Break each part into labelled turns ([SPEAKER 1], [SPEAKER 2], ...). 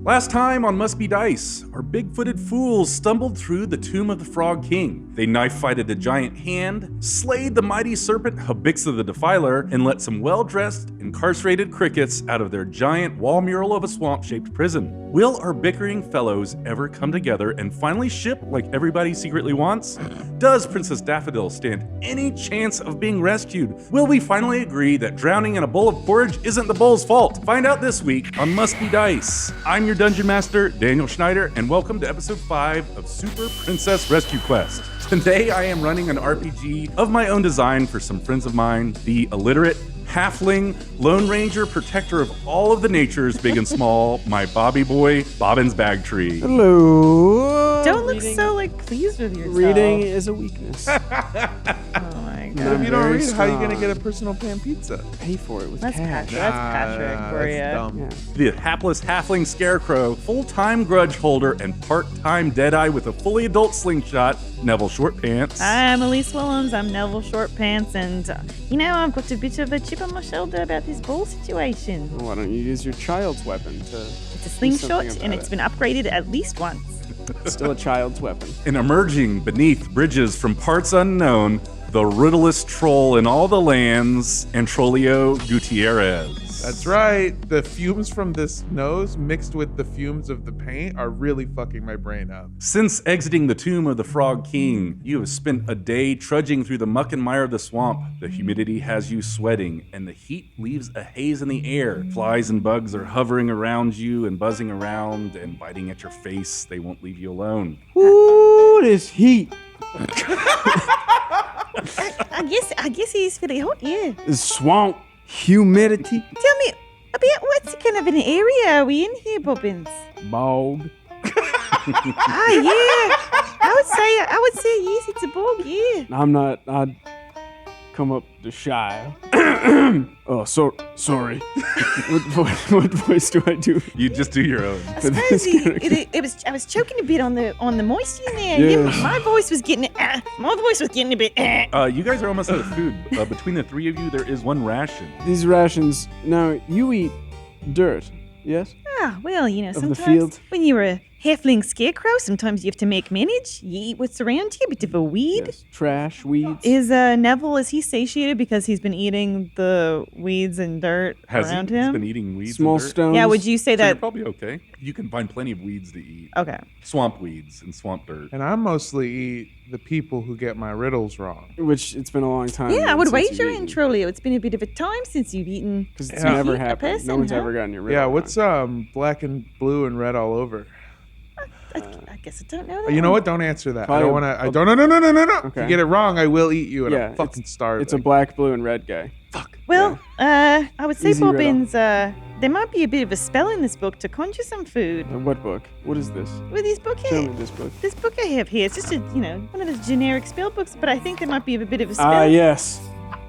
[SPEAKER 1] Last time on Must Be Dice, our big-footed fools stumbled through the tomb of the Frog King. They knife-fighted a giant hand, slayed the mighty serpent Habixa the Defiler, and let some well-dressed, incarcerated crickets out of their giant wall mural of a swamp-shaped prison. Will our bickering fellows ever come together and finally ship like everybody secretly wants? Does Princess Daffodil stand any chance of being rescued? Will we finally agree that drowning in a bowl of porridge isn't the bowl's fault? Find out this week on Must Be Dice. I'm your Dungeon Master, Daniel Schneider, and welcome to episode 5 of Super Princess Rescue Quest. Today I am running an RPG of my own design for some friends of mine, the illiterate, halfling, Lone Ranger, protector of all of the natures, big and small, my Bobby boy, Bobbin's Bagtree.
[SPEAKER 2] Hello.
[SPEAKER 3] Don't look so pleased with yourself.
[SPEAKER 2] Reading is a weakness.
[SPEAKER 3] Oh my god.
[SPEAKER 4] If you don't read, how are you gonna get a personal pan pizza?
[SPEAKER 2] Pay for it with
[SPEAKER 3] That's
[SPEAKER 2] cash.
[SPEAKER 3] Patrick for you.
[SPEAKER 4] That's dumb.
[SPEAKER 2] Yeah.
[SPEAKER 1] The hapless halfling scarecrow, full-time grudge holder, and part-time deadeye with a fully adult slingshot, Neville Shortpants.
[SPEAKER 3] I'm Elise Willems. I'm Neville Shortpants, and I've got a bit of a chip on my shoulder about this ball situation.
[SPEAKER 2] Well, why don't you use your child's weapon to...
[SPEAKER 3] It's a slingshot, and it's been upgraded at least once.
[SPEAKER 2] Still a child's weapon.
[SPEAKER 1] And emerging beneath bridges from parts unknown, the riddlest troll in all the lands, Antrolio Gutierrez.
[SPEAKER 4] That's right. The fumes from this nose mixed with the fumes of the paint are really fucking my brain up.
[SPEAKER 1] Since exiting the tomb of the Frog King, you have spent a day trudging through the muck and mire of the swamp. The humidity has you sweating, and the heat leaves a haze in the air. Flies and bugs are hovering around you and buzzing around and biting at your face. They won't leave you alone.
[SPEAKER 2] Ooh, this heat.
[SPEAKER 3] I guess he's feeling hot, yeah.
[SPEAKER 2] This swamp. Humidity.
[SPEAKER 3] Tell me about what kind of an area are we in here, Bobbins?
[SPEAKER 2] Bog.
[SPEAKER 3] Yeah. I would say yes, it's a bog, yeah.
[SPEAKER 2] I'm not... I'd come up to Shire. Oh, sorry. What voice do I do?
[SPEAKER 1] You just do your own.
[SPEAKER 3] I suppose I was choking a bit on the moisture there.
[SPEAKER 2] Yes.
[SPEAKER 3] My voice was getting a bit.
[SPEAKER 1] You guys are almost out of food. Between the three of you, there is one ration.
[SPEAKER 2] These rations... Now, you eat dirt, yes?
[SPEAKER 3] Well,
[SPEAKER 2] the
[SPEAKER 3] sometimes
[SPEAKER 2] field.
[SPEAKER 3] when you're a halfling scarecrow, sometimes you have to make manage. You eat what's around you, a bit of a weed.
[SPEAKER 2] Yes. Trash, weeds.
[SPEAKER 3] Is Neville, is he satiated because he's been eating the weeds and dirt around
[SPEAKER 1] He's
[SPEAKER 3] him?
[SPEAKER 1] been eating weeds
[SPEAKER 2] Small
[SPEAKER 1] and dirt?
[SPEAKER 2] stones.
[SPEAKER 3] Yeah, would you say
[SPEAKER 1] So you're
[SPEAKER 3] that?
[SPEAKER 1] probably okay. You can find plenty of weeds to eat.
[SPEAKER 3] Okay.
[SPEAKER 1] Swamp weeds and swamp dirt.
[SPEAKER 4] And I mostly eat the people who get my riddles wrong.
[SPEAKER 2] Which, it's been a long time.
[SPEAKER 3] Yeah, I would
[SPEAKER 2] since
[SPEAKER 3] wager
[SPEAKER 2] you've
[SPEAKER 3] in
[SPEAKER 2] eaten.
[SPEAKER 3] Trolio. It's been a bit of a time since you've eaten.
[SPEAKER 2] Because it's
[SPEAKER 4] Yeah.
[SPEAKER 2] never
[SPEAKER 3] A
[SPEAKER 2] happened.
[SPEAKER 3] person,
[SPEAKER 2] No one's
[SPEAKER 3] huh?
[SPEAKER 2] ever gotten your riddle
[SPEAKER 4] Yeah,
[SPEAKER 2] wrong.
[SPEAKER 4] what's black and blue and red all over?
[SPEAKER 3] I guess I don't know that.
[SPEAKER 4] You know
[SPEAKER 3] one.
[SPEAKER 4] what? Don't answer that. I
[SPEAKER 2] Probably
[SPEAKER 4] don't want to. I don't. No. If
[SPEAKER 2] Okay.
[SPEAKER 4] you get it wrong, I will eat you, and
[SPEAKER 2] Yeah,
[SPEAKER 4] I'm fucking starving.
[SPEAKER 2] It's a black, blue, and red guy.
[SPEAKER 3] Well, I would say,
[SPEAKER 2] Easy riddle.
[SPEAKER 3] Bobbins, there might be a bit of a spell in this book to conjure some food.
[SPEAKER 2] What book? What is this?
[SPEAKER 3] With this book
[SPEAKER 2] Show
[SPEAKER 3] here.
[SPEAKER 2] me this book.
[SPEAKER 3] This book I have here, it's just one of those generic spell books, but I think there might be a bit of a spell.
[SPEAKER 2] Ah, yes.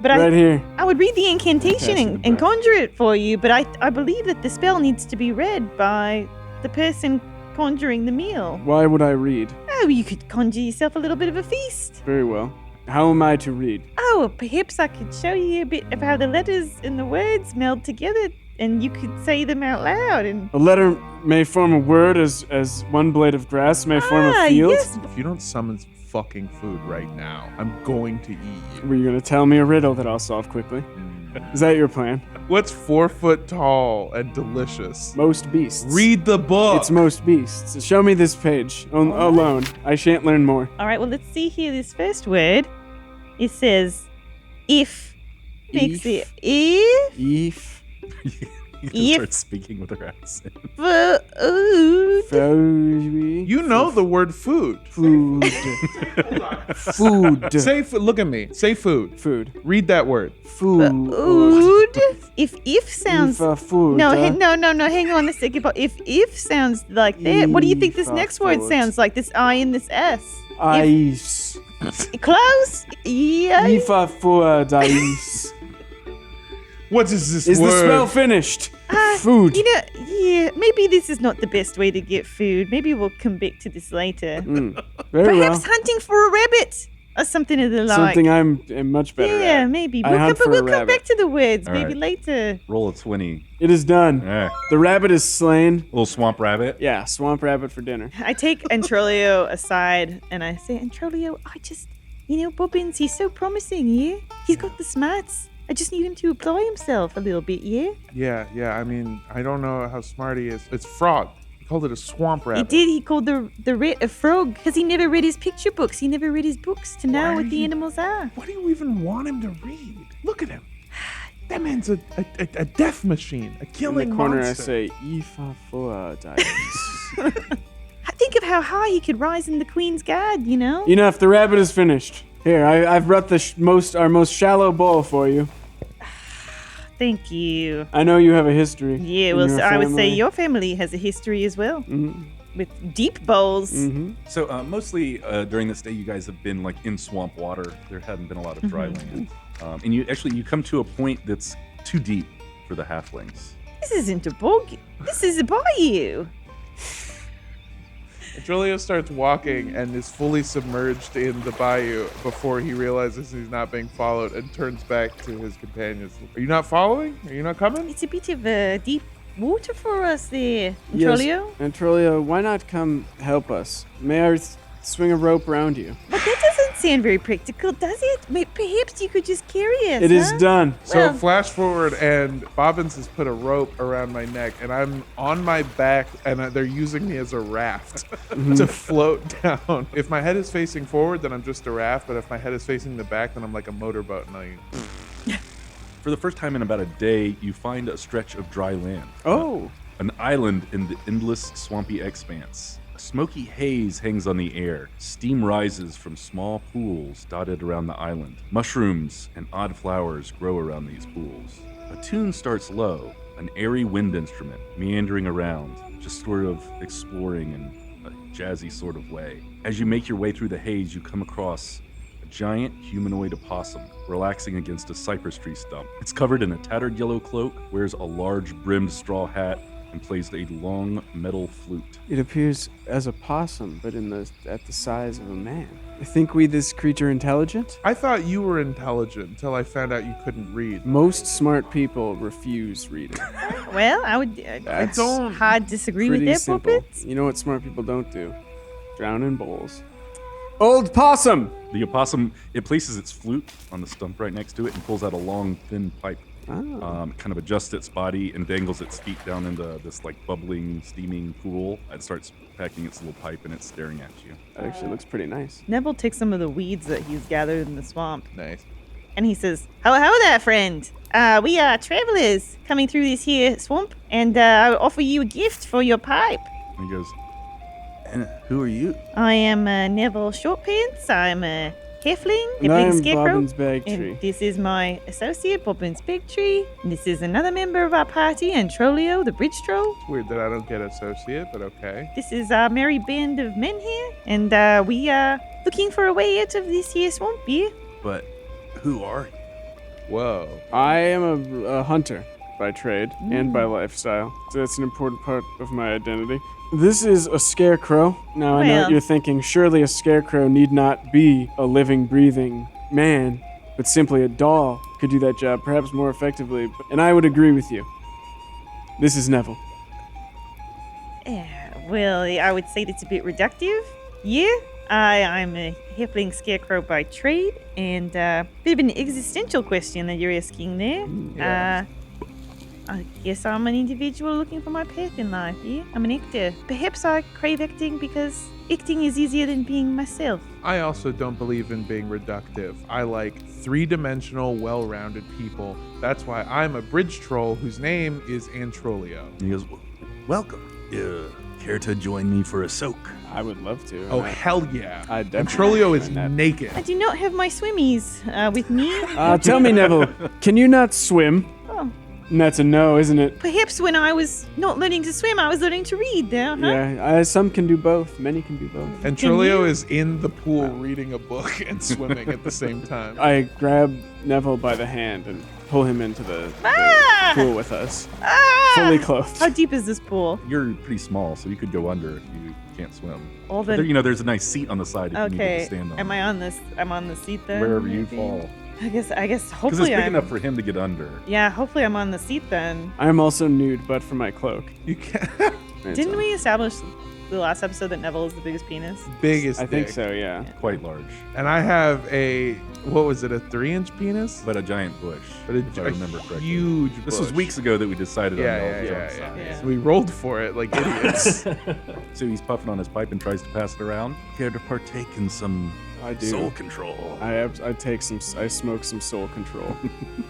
[SPEAKER 3] But
[SPEAKER 2] Right here.
[SPEAKER 3] I would read the incantation
[SPEAKER 2] Pass it
[SPEAKER 3] and
[SPEAKER 2] back.
[SPEAKER 3] conjure it for you, but I believe that the spell needs to be read by the person conjuring the meal.
[SPEAKER 2] Why would I read?
[SPEAKER 3] Oh, you could conjure yourself a little bit of a feast.
[SPEAKER 2] Very well. How am I to read?
[SPEAKER 3] Oh, perhaps I could show you a bit of how the letters and the words meld together, and you could say them out loud. And
[SPEAKER 2] A letter may form a word as one blade of grass may form a field.
[SPEAKER 3] Yes.
[SPEAKER 4] If you don't summon some fucking food right now, I'm going to eat you.
[SPEAKER 2] Were you going to tell me a riddle that I'll solve quickly? Is that your plan?
[SPEAKER 4] What's 4 foot tall and delicious?
[SPEAKER 2] Most beasts.
[SPEAKER 4] Read the book.
[SPEAKER 2] It's most beasts. Show me this page alone. I shan't learn more.
[SPEAKER 3] All right, well, let's see here. This first word, it says, if. Makes it if.
[SPEAKER 2] If.
[SPEAKER 1] You
[SPEAKER 3] If-
[SPEAKER 1] start speaking with her accent.
[SPEAKER 3] Food.
[SPEAKER 2] Food.
[SPEAKER 4] You know the word food.
[SPEAKER 2] Food. Food.
[SPEAKER 4] Say look at me. Say food.
[SPEAKER 2] Food.
[SPEAKER 4] Read that word.
[SPEAKER 2] Food.
[SPEAKER 3] Food. If sounds.
[SPEAKER 2] Food.
[SPEAKER 3] No, no. Hang on a second. But if sounds like that, what do you think this
[SPEAKER 2] If
[SPEAKER 3] next word
[SPEAKER 2] food.
[SPEAKER 3] sounds like? This I and this S.
[SPEAKER 2] Ice.
[SPEAKER 3] Close. Yeah.
[SPEAKER 2] If food. Ice.
[SPEAKER 4] What is this
[SPEAKER 2] Is
[SPEAKER 4] word?
[SPEAKER 2] the spell finished? Food.
[SPEAKER 3] Yeah. Maybe this is not the best way to get food. Maybe we'll come back to this later.
[SPEAKER 2] Very
[SPEAKER 3] Perhaps
[SPEAKER 2] well.
[SPEAKER 3] hunting for a rabbit. Or something of the like.
[SPEAKER 2] Something am much better
[SPEAKER 3] Yeah,
[SPEAKER 2] at.
[SPEAKER 3] maybe.
[SPEAKER 2] I
[SPEAKER 3] We'll
[SPEAKER 2] hunt
[SPEAKER 3] come,
[SPEAKER 2] for
[SPEAKER 3] we'll
[SPEAKER 2] a
[SPEAKER 3] come
[SPEAKER 2] rabbit.
[SPEAKER 3] back to the woods
[SPEAKER 1] All
[SPEAKER 3] maybe
[SPEAKER 1] right.
[SPEAKER 3] later.
[SPEAKER 1] Roll a 20.
[SPEAKER 2] It is done.
[SPEAKER 1] Yeah.
[SPEAKER 2] The rabbit is slain.
[SPEAKER 1] Little swamp rabbit.
[SPEAKER 2] Yeah, swamp rabbit for dinner.
[SPEAKER 3] I take Antrolio aside and I say, Antrolio, Bobbins, he's so promising, yeah? He's got the smarts. I just need him to apply himself a little bit, yeah?
[SPEAKER 4] Yeah. I mean, I don't know how smart he is. It's frog. He called it a swamp
[SPEAKER 3] He
[SPEAKER 4] rabbit.
[SPEAKER 3] did. He called the rat a frog because he never read his picture books. He never read his books to know
[SPEAKER 4] Why
[SPEAKER 3] what
[SPEAKER 4] are
[SPEAKER 3] the
[SPEAKER 4] you-
[SPEAKER 3] animals are.
[SPEAKER 4] Why do you even want him to read? Look at him. That man's a death machine, a
[SPEAKER 2] In
[SPEAKER 4] killing
[SPEAKER 2] the corner,
[SPEAKER 4] monster.
[SPEAKER 2] I say, Ifa dice.
[SPEAKER 3] Think of how high he could rise in the Queen's Guard, you know?
[SPEAKER 2] Enough. The rabbit is finished. Here, I've brought the our most shallow bowl for you.
[SPEAKER 3] Thank you.
[SPEAKER 2] I know you have a history.
[SPEAKER 3] Yeah,
[SPEAKER 2] in
[SPEAKER 3] well,
[SPEAKER 2] your
[SPEAKER 3] so I would say
[SPEAKER 2] family.
[SPEAKER 3] your family has a history as well
[SPEAKER 2] Mhm.
[SPEAKER 3] with deep bowls.
[SPEAKER 2] Mhm.
[SPEAKER 1] So mostly during this day, you guys have been like in swamp water. There hadn't been a lot of dry land, and you come to a point that's too deep for the halflings.
[SPEAKER 3] This isn't a bog. This is a bayou.
[SPEAKER 4] Julio starts walking and is fully submerged in the bayou before he realizes he's not being followed and turns back to his companions. Are you not following? Are you not coming?
[SPEAKER 3] It's a bit of a deep water for us there,
[SPEAKER 2] Yes.
[SPEAKER 3] Antrolio.
[SPEAKER 2] Antrolio, why not come help us? May I swing a rope around you?
[SPEAKER 3] But that doesn't sound very practical, does it? Perhaps you could just carry us.
[SPEAKER 2] It is
[SPEAKER 3] huh?
[SPEAKER 2] done.
[SPEAKER 4] So
[SPEAKER 3] Well-
[SPEAKER 4] flash forward, and Bobbins has put a rope around my neck, and I'm on my back, and they're using me as a raft to float down. If my head is facing forward, then I'm just a raft, but if my head is facing the back, then I'm like a motorboat. And
[SPEAKER 1] For the first time in about a day, you find a stretch of dry land.
[SPEAKER 2] Oh.
[SPEAKER 1] An island in the endless swampy expanse. A smoky haze hangs on the air. Steam rises from small pools dotted around the island. Mushrooms and odd flowers grow around these pools. A tune starts low, an airy wind instrument meandering around, just sort of exploring in a jazzy sort of way. As you make your way through the haze, you come across a giant humanoid opossum relaxing against a cypress tree stump. It's covered in a tattered yellow cloak, wears a large brimmed straw hat, and plays a long metal flute.
[SPEAKER 2] It appears as a possum, but at the size of a man. Think we this creature intelligent?
[SPEAKER 4] I thought you were intelligent until I found out you couldn't read.
[SPEAKER 2] Most smart people refuse reading.
[SPEAKER 3] Well, I would.
[SPEAKER 2] That's
[SPEAKER 4] don't-
[SPEAKER 3] hard disagree with
[SPEAKER 2] Pretty
[SPEAKER 3] that,
[SPEAKER 2] simple.
[SPEAKER 3] puppets.
[SPEAKER 2] You know what smart people don't do? Drown in bowls. Old possum!
[SPEAKER 1] The opossum, it places its flute on the stump right next to it and pulls out a long, thin pipe.
[SPEAKER 2] Oh.
[SPEAKER 1] Kind of adjusts its body and dangles its feet down into this like bubbling, steaming pool. It starts packing its little pipe and it's staring at you.
[SPEAKER 2] That actually looks pretty nice.
[SPEAKER 3] Neville takes some of the weeds that he's gathered in the swamp
[SPEAKER 4] Nice.
[SPEAKER 3] and he says, Hello there, friend. We are travelers coming through this here swamp, and I offer you a gift for your pipe.
[SPEAKER 1] And he goes, "And who are you?"
[SPEAKER 3] I am Neville Shortpants. I'm a halfling,
[SPEAKER 2] And I
[SPEAKER 3] halfling
[SPEAKER 2] am
[SPEAKER 3] scarecrow.
[SPEAKER 2] Bobbins Bagtree.
[SPEAKER 3] And this is my associate, Bobbins Bagtree. And this is another member of our party, Antrolio, the bridge troll.
[SPEAKER 4] It's weird that I don't get associate, but okay.
[SPEAKER 3] This is our merry band of men here, and we are looking for a way out of this here swamp here.
[SPEAKER 1] But who are you?
[SPEAKER 4] Whoa.
[SPEAKER 2] I am a hunter by trade and by lifestyle. So that's an important part of my identity. This is a scarecrow. Now, I know
[SPEAKER 3] Well.
[SPEAKER 2] what you're thinking. Surely a scarecrow need not be a living, breathing man, but simply a doll could do that job perhaps more effectively. And I would agree with you. This is Neville.
[SPEAKER 3] Well, I would say that's a bit reductive. Yeah, I'm a halfling scarecrow by trade, and bit of an existential question that you're asking there.
[SPEAKER 4] yeah.
[SPEAKER 3] I guess I'm an individual looking for my path in life, yeah? I'm an actor. Perhaps I crave acting because acting is easier than being myself.
[SPEAKER 4] I also don't believe in being reductive. I like three-dimensional, well-rounded people. That's why I'm a bridge troll whose name is Antrolio.
[SPEAKER 1] And he goes, "Welcome. Care to join me for a soak?"
[SPEAKER 2] I would love to.
[SPEAKER 4] Oh, hell yeah.
[SPEAKER 2] I definitely
[SPEAKER 4] Antrolio is
[SPEAKER 2] find that.
[SPEAKER 4] naked.
[SPEAKER 3] I do not have my swimmies with me.
[SPEAKER 2] Tell me, Neville, can you not swim?
[SPEAKER 3] Oh,
[SPEAKER 2] And that's a no, isn't it?
[SPEAKER 3] perhaps when I was not learning to swim, I was learning to read there, huh?
[SPEAKER 2] Yeah, some can do both. Many can do both.
[SPEAKER 4] Antrolio is in the pool reading a book and swimming at the same time.
[SPEAKER 2] I grab Neville by the hand and pull him into the
[SPEAKER 3] Ah!
[SPEAKER 2] pool with us,
[SPEAKER 3] Ah!
[SPEAKER 2] fully clothed.
[SPEAKER 3] How deep is this pool?
[SPEAKER 1] You're pretty small, so you could go under if you can't swim.
[SPEAKER 3] Well,
[SPEAKER 1] But
[SPEAKER 3] then,
[SPEAKER 1] there, there's a nice seat on the side if you need
[SPEAKER 3] okay.
[SPEAKER 1] to stand on.
[SPEAKER 3] Am I on this? I'm on the seat then.
[SPEAKER 1] Wherever you
[SPEAKER 3] maybe?
[SPEAKER 1] fall.
[SPEAKER 3] I guess.
[SPEAKER 1] Because
[SPEAKER 3] Hopefully,
[SPEAKER 1] it's big
[SPEAKER 3] I'm.
[SPEAKER 1] enough for him to get under.
[SPEAKER 3] Yeah. Hopefully, I'm on the seat then.
[SPEAKER 2] I'm also nude, but for my cloak.
[SPEAKER 4] You can't.
[SPEAKER 3] Didn't we establish the last episode that Neville is the biggest penis?
[SPEAKER 4] Biggest.
[SPEAKER 2] I think
[SPEAKER 4] dick.
[SPEAKER 2] so, yeah.
[SPEAKER 1] Quite large.
[SPEAKER 4] And I have what was it, a 3-inch penis?
[SPEAKER 1] But a giant bush,
[SPEAKER 4] But
[SPEAKER 1] if I remember correctly.
[SPEAKER 4] huge
[SPEAKER 1] This was
[SPEAKER 4] bush.
[SPEAKER 1] weeks ago that we decided on
[SPEAKER 4] Yeah,
[SPEAKER 1] the
[SPEAKER 4] yeah,
[SPEAKER 1] old
[SPEAKER 4] yeah,
[SPEAKER 1] jump
[SPEAKER 4] yeah.
[SPEAKER 1] size.
[SPEAKER 3] Yeah.
[SPEAKER 4] We rolled for it like idiots.
[SPEAKER 1] So he's puffing on his pipe and tries to pass it around. Care to partake in some
[SPEAKER 2] I do.
[SPEAKER 1] soul control?
[SPEAKER 2] I smoke some soul control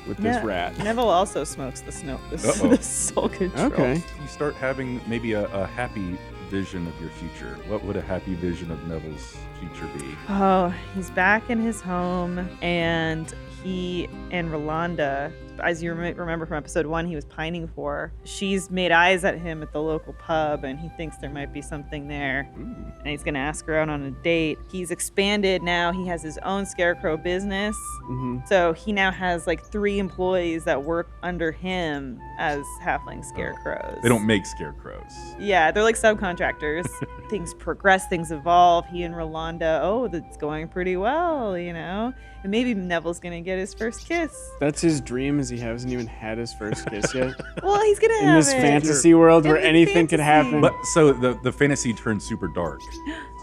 [SPEAKER 2] with this rat.
[SPEAKER 3] Neville also smokes the
[SPEAKER 1] Uh-oh.
[SPEAKER 3] the soul control.
[SPEAKER 2] Okay.
[SPEAKER 1] You start having maybe a happy vision of your future. What would a happy vision of Neville's future be?
[SPEAKER 3] Oh, he's back in his home, and he and Rolanda, as you remember from episode 1, he was pining for. She's made eyes at him at the local pub, and he thinks there might be something there. And he's gonna ask her out on a date. He's expanded now. He has his own scarecrow business.
[SPEAKER 2] Mm-hmm.
[SPEAKER 3] So he now has like 3 employees that work under him as halfling scarecrows.
[SPEAKER 1] They don't make scarecrows.
[SPEAKER 3] Yeah, they're like subcontractors. Things progress, things evolve. He and Rolanda, that's going pretty well, you know? And maybe Neville's gonna get his first kiss.
[SPEAKER 2] That's his dream, is he hasn't even had his first kiss yet.
[SPEAKER 3] Well, he's gonna
[SPEAKER 2] In
[SPEAKER 3] have
[SPEAKER 2] this
[SPEAKER 3] it.
[SPEAKER 2] fantasy world
[SPEAKER 3] In
[SPEAKER 2] where
[SPEAKER 3] this
[SPEAKER 2] anything could
[SPEAKER 3] fantasy.
[SPEAKER 2] happen.
[SPEAKER 1] But so the fantasy turns super dark.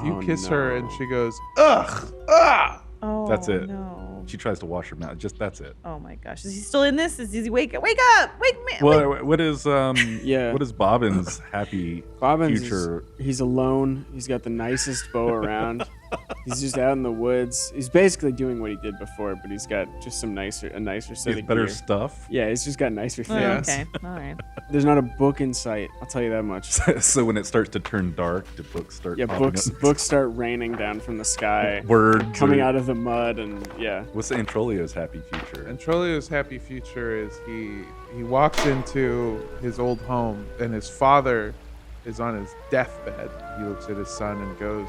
[SPEAKER 4] You
[SPEAKER 2] Oh,
[SPEAKER 4] kiss
[SPEAKER 2] no.
[SPEAKER 4] her and she goes, ugh, ah.
[SPEAKER 3] Oh,
[SPEAKER 1] That's it.
[SPEAKER 3] No.
[SPEAKER 1] She tries to wash her mouth. Just that's it.
[SPEAKER 3] Oh my gosh. Is he still in this? Is he wake up? Wake up! Wake me!
[SPEAKER 1] Well, what is
[SPEAKER 2] Yeah.
[SPEAKER 1] what is Bobbin's happy
[SPEAKER 2] Bobbins
[SPEAKER 1] future?
[SPEAKER 2] he's alone. He's got the nicest bow around. He's just out in the woods. He's basically doing what he did before, but he's got just a nicer set
[SPEAKER 1] He has
[SPEAKER 2] of
[SPEAKER 1] better
[SPEAKER 2] gear.
[SPEAKER 1] stuff.
[SPEAKER 2] Yeah, he's just got nicer
[SPEAKER 3] Oh,
[SPEAKER 2] things.
[SPEAKER 3] okay. All right.
[SPEAKER 2] There's not a book in sight. I'll tell you that much.
[SPEAKER 1] So when it starts to turn dark, the books start.
[SPEAKER 2] Yeah,
[SPEAKER 1] popping
[SPEAKER 2] books
[SPEAKER 1] up.
[SPEAKER 2] books start raining down from the sky,
[SPEAKER 1] Words
[SPEAKER 2] coming
[SPEAKER 1] or-
[SPEAKER 2] out of the mud, and yeah.
[SPEAKER 1] What's the Antrolio's happy future?
[SPEAKER 4] And Trolio's happy future is he walks into his old home and his father is on his deathbed. He looks at his son and goes,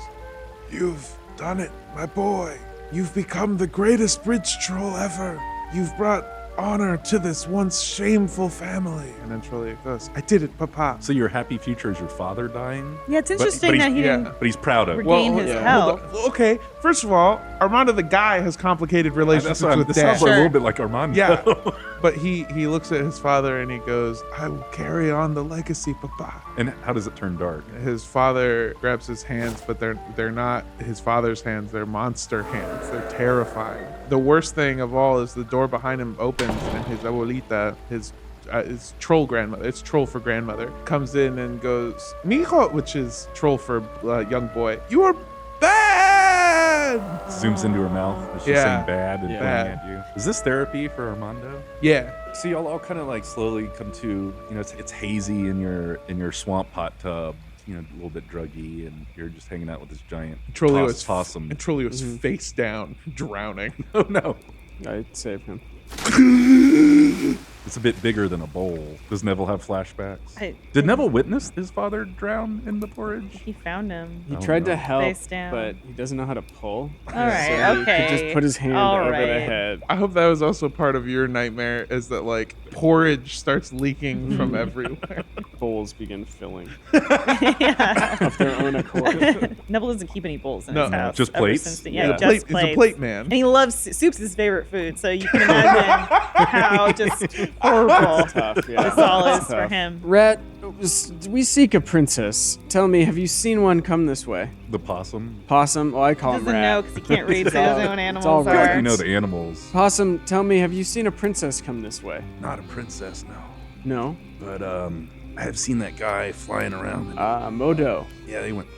[SPEAKER 4] "You've done it, my boy. You've become the greatest bridge troll ever. You've brought honor to this once shameful family." And then Trolio goes, "I did it, Papa."
[SPEAKER 1] So your happy future is your father dying?
[SPEAKER 3] Yeah, it's
[SPEAKER 1] But
[SPEAKER 3] interesting
[SPEAKER 1] he's-
[SPEAKER 3] that he
[SPEAKER 4] yeah.
[SPEAKER 3] didn't
[SPEAKER 1] But he's proud of it.
[SPEAKER 3] regain his
[SPEAKER 2] yeah.
[SPEAKER 3] health.
[SPEAKER 4] Hold on. Okay, first of all, Armando the guy has complicated relationships
[SPEAKER 1] That's why
[SPEAKER 4] with
[SPEAKER 1] this
[SPEAKER 4] dad.
[SPEAKER 1] sounds a
[SPEAKER 3] Sure.
[SPEAKER 1] little bit like Armando.
[SPEAKER 4] Yeah, but he looks at his father and he goes, "I will carry on the legacy, Papa."
[SPEAKER 1] And how does it turn dark?
[SPEAKER 4] His father grabs his hands, but they're not his father's hands. They're monster hands. They're terrifying. The worst thing of all is the door behind him opens and his abuelita, his troll grandmother, it's troll for grandmother, comes in and goes, "Mijo," which is troll for young boy. "You are bad."
[SPEAKER 1] Zooms into her mouth. It's just
[SPEAKER 4] Yeah.
[SPEAKER 1] saying bad and
[SPEAKER 2] Yeah.
[SPEAKER 1] pointing at you. Is this therapy for Armando?
[SPEAKER 4] Yeah.
[SPEAKER 1] So y'all all kind of like slowly come to, you know, it's hazy in your swamp pot tub, you know, a little bit druggy, and you're just hanging out with this giant
[SPEAKER 4] Trolio is
[SPEAKER 1] possum.
[SPEAKER 4] And Trolio is face down, drowning.
[SPEAKER 1] Oh no.
[SPEAKER 2] I saved him.
[SPEAKER 1] It's a bit bigger than a bowl. Does Neville have flashbacks?
[SPEAKER 3] I-
[SPEAKER 1] Did Neville witness his father drown in the porridge?
[SPEAKER 3] He found him.
[SPEAKER 2] He
[SPEAKER 1] Oh,
[SPEAKER 2] tried
[SPEAKER 1] no.
[SPEAKER 2] to help,
[SPEAKER 3] Face down.
[SPEAKER 2] but he doesn't know how to pull.
[SPEAKER 3] All right,
[SPEAKER 2] So
[SPEAKER 3] okay.
[SPEAKER 2] He could just put his hand
[SPEAKER 3] All
[SPEAKER 2] over the
[SPEAKER 3] right.
[SPEAKER 2] head.
[SPEAKER 4] I hope that was also part of your nightmare, is that like porridge starts leaking from everywhere.
[SPEAKER 2] Bowls begin filling
[SPEAKER 3] Yeah.
[SPEAKER 2] of their own accord.
[SPEAKER 3] Neville doesn't keep any bowls in
[SPEAKER 4] No.
[SPEAKER 3] his house.
[SPEAKER 1] Just
[SPEAKER 3] ever
[SPEAKER 1] plates?
[SPEAKER 3] since the-
[SPEAKER 2] Yeah.
[SPEAKER 3] yeah,
[SPEAKER 2] He's
[SPEAKER 4] a
[SPEAKER 3] just
[SPEAKER 4] plate- he's a
[SPEAKER 3] plates.
[SPEAKER 4] plate man.
[SPEAKER 3] And he loves soup's his favorite food, so you can imagine how just horrible
[SPEAKER 2] Tough, yeah.
[SPEAKER 3] this all is
[SPEAKER 2] It's
[SPEAKER 3] for
[SPEAKER 2] tough.
[SPEAKER 3] him.
[SPEAKER 2] Rat, we seek a princess. Tell me, have you seen one come this way?
[SPEAKER 1] The possum?
[SPEAKER 2] Possum? Well, I call
[SPEAKER 3] He
[SPEAKER 2] him
[SPEAKER 3] doesn't
[SPEAKER 2] Rat.
[SPEAKER 3] know because he can't read, so he doesn't know what
[SPEAKER 2] It's all
[SPEAKER 3] animals
[SPEAKER 1] I feel like
[SPEAKER 3] are.
[SPEAKER 1] you know the animals.
[SPEAKER 2] Possum, tell me, have you seen a princess come this way?
[SPEAKER 1] Not a princess, no.
[SPEAKER 2] No.
[SPEAKER 1] But I have seen that guy flying around.
[SPEAKER 2] Modo.
[SPEAKER 1] Yeah, they went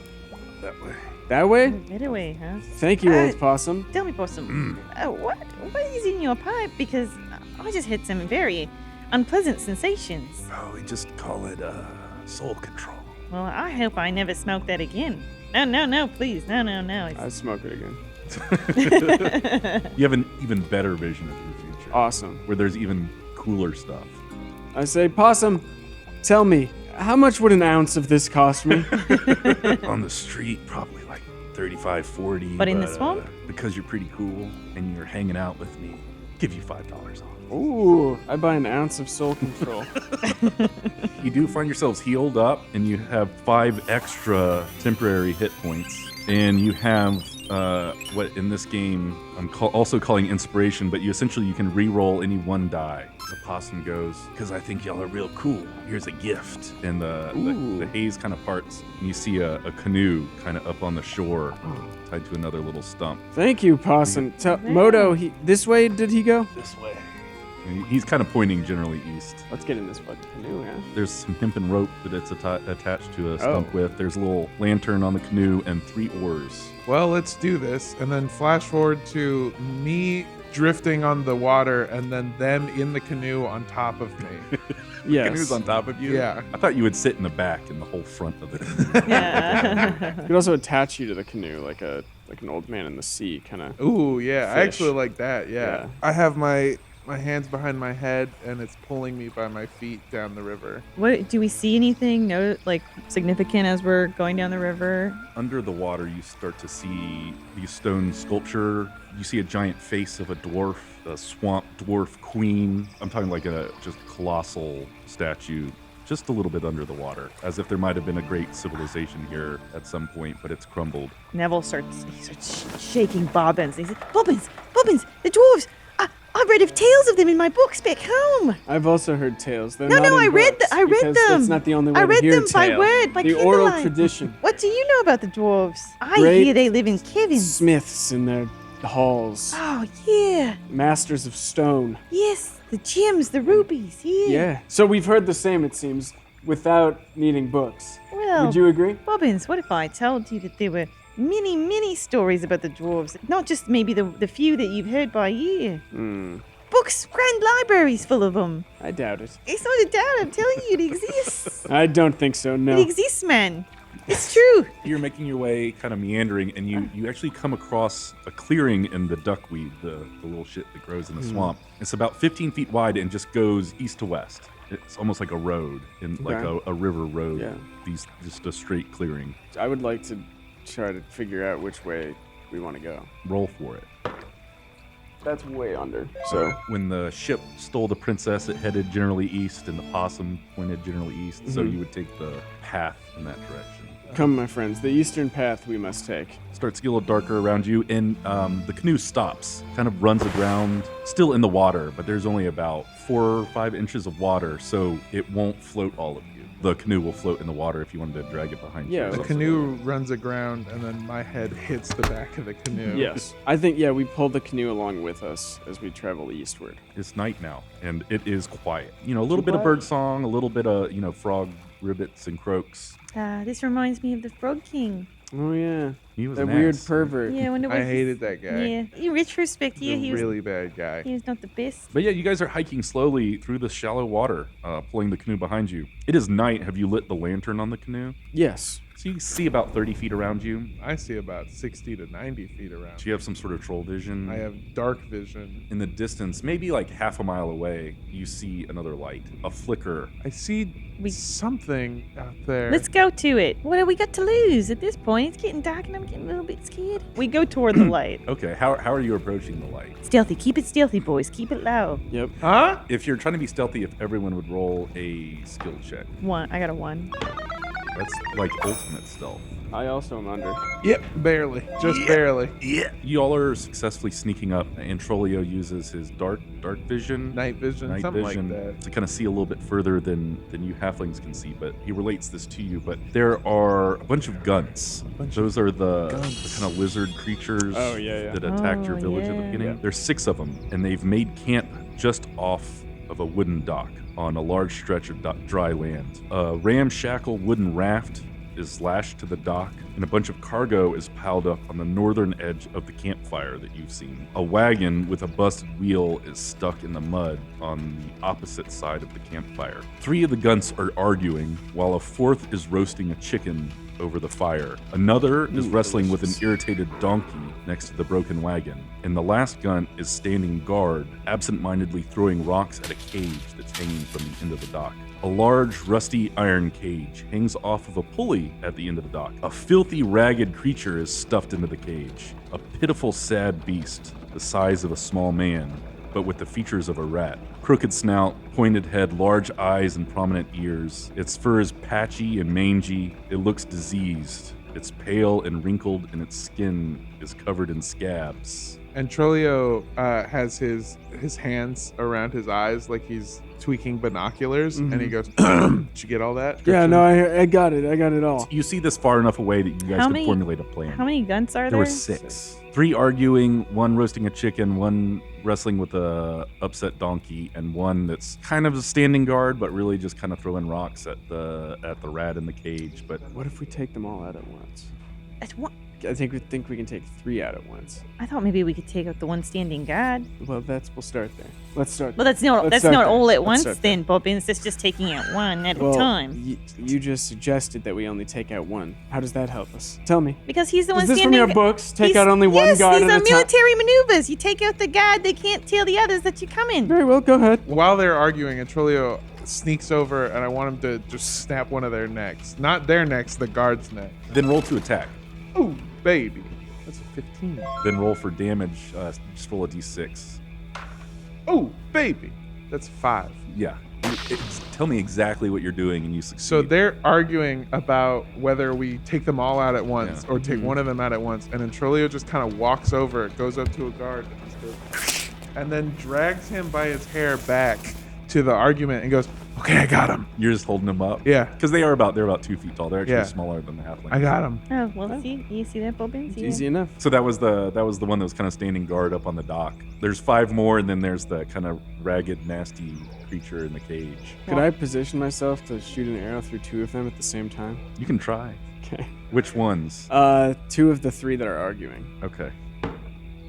[SPEAKER 1] that way.
[SPEAKER 2] That way?
[SPEAKER 3] Right away, huh?
[SPEAKER 2] Thank you, old possum.
[SPEAKER 3] Tell me, Possum, what is in your pipe? Because I just had some very unpleasant sensations.
[SPEAKER 1] Oh, we just call it soul control.
[SPEAKER 3] Well, I hope I never smoke that again. No, please. No.
[SPEAKER 2] I smoke it again.
[SPEAKER 1] You have an even better vision of your future.
[SPEAKER 2] Awesome.
[SPEAKER 1] Where there's even cooler stuff.
[SPEAKER 2] I say, Possum, tell me, how much would an ounce of this cost me?
[SPEAKER 1] On the street, probably like 35, 40.
[SPEAKER 3] But in the swamp?
[SPEAKER 1] Because you're pretty cool and you're hanging out with me, give you $5 off.
[SPEAKER 2] Ooh, I buy an ounce of soul control.
[SPEAKER 1] You do find yourselves healed up, and you have 5 extra temporary hit points. And you have what in this game I'm also calling inspiration, but you can re-roll any one die. The possum goes, because I think y'all are real cool. Here's a gift. And the haze kind of parts, and you see a canoe kind of up on the shore, tied to another little stump.
[SPEAKER 2] Thank you, possum. Moto, this way did he go?
[SPEAKER 1] This way. And he's kind of pointing generally east.
[SPEAKER 2] Let's get in this fucking canoe, yeah.
[SPEAKER 1] There's some hempen rope that it's attached to a stump with. There's a little lantern on the canoe and 3 oars.
[SPEAKER 4] Well, let's do this. And then flash forward to me drifting on the water and then them in the canoe on top of me.
[SPEAKER 2] Yes.
[SPEAKER 1] Canoe's on top of you?
[SPEAKER 4] Yeah.
[SPEAKER 1] I thought you would sit in the back and the whole front of the canoe.
[SPEAKER 3] Yeah.
[SPEAKER 2] You could also attach you to the canoe like an old man in the sea, kind of.
[SPEAKER 4] Ooh, yeah. I
[SPEAKER 2] Fish.
[SPEAKER 4] actually like that. Yeah. I have my hands behind my head and it's pulling me by my feet down the river.
[SPEAKER 3] What do we see anything significant as we're going down the river?
[SPEAKER 1] Under the water, you start to see these stone sculpture. You see a giant face of a dwarf, a swamp dwarf queen. I'm talking like a just colossal statue, just a little bit under the water, as if there might have been a great civilization here at some point, but it's crumbled.
[SPEAKER 3] Neville starts shaking Bobbins. He says, Bobbins, the dwarves. I read of tales of them in my books back home.
[SPEAKER 2] I've also heard tales. They're
[SPEAKER 3] No,
[SPEAKER 2] not in
[SPEAKER 3] I read
[SPEAKER 2] books,
[SPEAKER 3] I read
[SPEAKER 2] because
[SPEAKER 3] them.
[SPEAKER 2] That's not the only way
[SPEAKER 3] I
[SPEAKER 2] to
[SPEAKER 3] read
[SPEAKER 2] hear
[SPEAKER 3] them by
[SPEAKER 2] tale.
[SPEAKER 3] word, by
[SPEAKER 2] the oral
[SPEAKER 3] candlelight.
[SPEAKER 2] tradition.
[SPEAKER 3] What do you know about the dwarves? I
[SPEAKER 2] Great
[SPEAKER 3] hear they live in caverns.
[SPEAKER 2] Smiths in their halls.
[SPEAKER 3] Oh, yeah.
[SPEAKER 2] Masters of stone.
[SPEAKER 3] Yes, the gems, the rubies, yeah.
[SPEAKER 2] Yeah. So we've heard the same, it seems, without needing books.
[SPEAKER 3] Well,
[SPEAKER 2] Would you agree?
[SPEAKER 3] Bobbins, what if I told you that there were many stories about the dwarves? Not just maybe the few that you've heard by ear. Books, grand libraries full of them.
[SPEAKER 2] I doubt it.
[SPEAKER 3] It's not a doubt, I'm telling you, it exists.
[SPEAKER 2] I don't think so, no.
[SPEAKER 3] It exists, man. It's true.
[SPEAKER 1] You're making your way kind of meandering, and you actually come across a clearing in the duckweed, the little shit that grows in the swamp. It's about 15 feet wide and just goes east to west. It's almost like a road, like a river road.
[SPEAKER 2] Yeah.
[SPEAKER 1] Just a straight clearing.
[SPEAKER 2] I would like to try to figure out which way we want to go.
[SPEAKER 1] Roll for it.
[SPEAKER 2] That's way under. So
[SPEAKER 1] When the ship stole the princess, it headed generally east, and the possum pointed generally east. So you would take the path in that direction.
[SPEAKER 2] come, my friends, the eastern path we must take.
[SPEAKER 1] Starts to get a little darker around you, and the canoe stops, kind of runs aground, still in the water, but there's only about 4 or 5 inches of water, so it won't float all of you. The canoe will float in the water if you wanted to drag it behind you.
[SPEAKER 2] Yeah,
[SPEAKER 4] The canoe runs aground, and then my head hits the back of the canoe.
[SPEAKER 2] Yes. I think, we pull the canoe along with us as we travel eastward.
[SPEAKER 1] It's night now, and it is quiet. A little bit of bird song, a little bit of, frog ribbits and croaks.
[SPEAKER 3] This reminds me of the Frog King.
[SPEAKER 2] Oh, yeah.
[SPEAKER 1] He was
[SPEAKER 2] That
[SPEAKER 1] an
[SPEAKER 2] weird
[SPEAKER 1] ass.
[SPEAKER 2] pervert.
[SPEAKER 3] Yeah, I wonder what
[SPEAKER 4] I
[SPEAKER 3] his-
[SPEAKER 4] hated that guy.
[SPEAKER 3] Yeah, in retrospect,
[SPEAKER 4] He's a really bad guy.
[SPEAKER 3] he was not the best.
[SPEAKER 1] But yeah, you guys are hiking slowly through the shallow water, pulling the canoe behind you. It is night. Have you lit the lantern on the canoe?
[SPEAKER 2] Yes.
[SPEAKER 1] So you see about 30 feet around you.
[SPEAKER 4] I see about 60 to 90 feet around.
[SPEAKER 1] Do you have some sort of troll vision?
[SPEAKER 4] I have dark vision.
[SPEAKER 1] In the distance, maybe like half a mile away, you see another light, a flicker.
[SPEAKER 4] I see something out there.
[SPEAKER 3] Let's go to it. What have we got to lose at this point? It's getting dark and I'm getting a little bit scared. We go toward the light.
[SPEAKER 1] Okay, how are you approaching the light?
[SPEAKER 3] Stealthy. Keep it stealthy, boys. Keep it low.
[SPEAKER 2] Yep.
[SPEAKER 4] Huh?
[SPEAKER 1] If you're trying to be stealthy, if everyone would roll a skill check.
[SPEAKER 3] 1. I got a 1.
[SPEAKER 1] That's like ultimate stealth.
[SPEAKER 2] I also am under.
[SPEAKER 4] Yep, barely. Just barely.
[SPEAKER 1] Yeah. You all are successfully sneaking up, and Trollio uses his dark vision.
[SPEAKER 4] Night vision, something like that.
[SPEAKER 1] To kind of see a little bit further than you halflings can see, but he relates this to you. But there are a bunch of gunts. Those are the kind of lizard creatures that attacked your village at the
[SPEAKER 3] yeah.
[SPEAKER 1] beginning. There's 6 of them, and they've made camp just off of a wooden dock on a large stretch of dry land. A ramshackle wooden raft is lashed to the dock, and a bunch of cargo is piled up on the northern edge of the campfire that you've seen. A wagon with a busted wheel is stuck in the mud on the opposite side of the campfire. 3 of the gunts are arguing, while a 4th is roasting a chicken over the fire. Another is wrestling with an irritated donkey next to the broken wagon. And the last gunt is standing guard, absent-mindedly throwing rocks at a cage that's hanging from the end of the dock. A large, rusty iron cage hangs off of a pulley at the end of the dock. A filthy, ragged creature is stuffed into the cage. A pitiful, sad beast, the size of a small man, but with the features of a rat. Crooked snout, pointed head, large eyes, and prominent ears. Its fur is patchy and mangy. It looks diseased. It's pale and wrinkled, and its skin is covered in scabs.
[SPEAKER 4] And Trolio has his hands around his eyes like he's tweaking binoculars, and he goes, "Did you get all that?"
[SPEAKER 2] Yeah, no, I got it. I got it all.
[SPEAKER 1] You see this far enough away that you guys can formulate a plan.
[SPEAKER 3] How many gunts are there?
[SPEAKER 1] There were 6. 3 arguing, 1 roasting a chicken, 1 wrestling with a upset donkey, and 1 that's kind of a standing guard, but really just kind of throwing rocks at the rat in the cage. But
[SPEAKER 2] What if we take them all out at once?
[SPEAKER 3] At one-
[SPEAKER 2] I think we can take 3 out at once.
[SPEAKER 3] I thought maybe we could take out the one standing guard.
[SPEAKER 2] Well, we'll start there. Let's start.
[SPEAKER 3] Well, that's not
[SPEAKER 2] Let's start there.
[SPEAKER 3] all at
[SPEAKER 2] Let's
[SPEAKER 3] once
[SPEAKER 2] start
[SPEAKER 3] then, Bobbins. That's just taking out one at
[SPEAKER 2] Well,
[SPEAKER 3] a time.
[SPEAKER 2] You just suggested that we only take out 1. How does that help us? Tell me.
[SPEAKER 3] Because he's the one
[SPEAKER 2] Is this
[SPEAKER 3] standing.
[SPEAKER 2] from your books? Take
[SPEAKER 3] He's-
[SPEAKER 2] out only one
[SPEAKER 3] yes,
[SPEAKER 2] guard
[SPEAKER 3] these
[SPEAKER 2] at
[SPEAKER 3] are
[SPEAKER 2] a time.
[SPEAKER 3] military maneuvers. You take out the guard, they can't tell the others that you're coming.
[SPEAKER 2] Very well, go ahead.
[SPEAKER 4] While they're arguing, Trolio sneaks over, and I want him to just snap one of their necks. Not their necks, the guard's neck.
[SPEAKER 1] then roll to attack.
[SPEAKER 4] Oh, baby. That's a 15.
[SPEAKER 1] Then roll for damage. Just roll a d6.
[SPEAKER 4] Oh, baby. That's 5.
[SPEAKER 1] Yeah. Tell me exactly what you're doing, and you succeed.
[SPEAKER 4] So they're arguing about whether we take them all out at once or take one of them out at once. And then Trolio just kind of walks over, goes up to a guard, and just goes, and then drags him by his hair back to the argument and goes, "Okay, I got him.
[SPEAKER 1] You're just holding them up.
[SPEAKER 4] Yeah.
[SPEAKER 1] Because they're about 2 feet tall. They're actually
[SPEAKER 4] Yeah.
[SPEAKER 1] smaller than the halfling.
[SPEAKER 4] I got him."
[SPEAKER 3] Oh, well, you see that, Bobbins?
[SPEAKER 2] It's easy enough.
[SPEAKER 1] So that was the one that was kind of standing guard up on the dock. There's 5 more, and then there's the kind of ragged, nasty creature in the cage.
[SPEAKER 2] Could I position myself to shoot an arrow through 2 of them at the same time?
[SPEAKER 1] You can try.
[SPEAKER 2] Okay.
[SPEAKER 1] Which ones?
[SPEAKER 2] 2 of the 3 that are arguing.
[SPEAKER 1] Okay.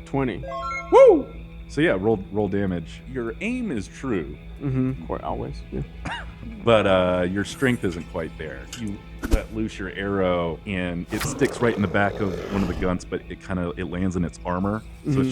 [SPEAKER 2] 20.
[SPEAKER 4] Woo!
[SPEAKER 1] So yeah, roll damage. Your aim is true,
[SPEAKER 2] Mm-hmm. Always. Yeah.
[SPEAKER 1] but your strength isn't quite there. You let loose your arrow, and it sticks right in the back of one of the guns, but it lands in its armor, so it's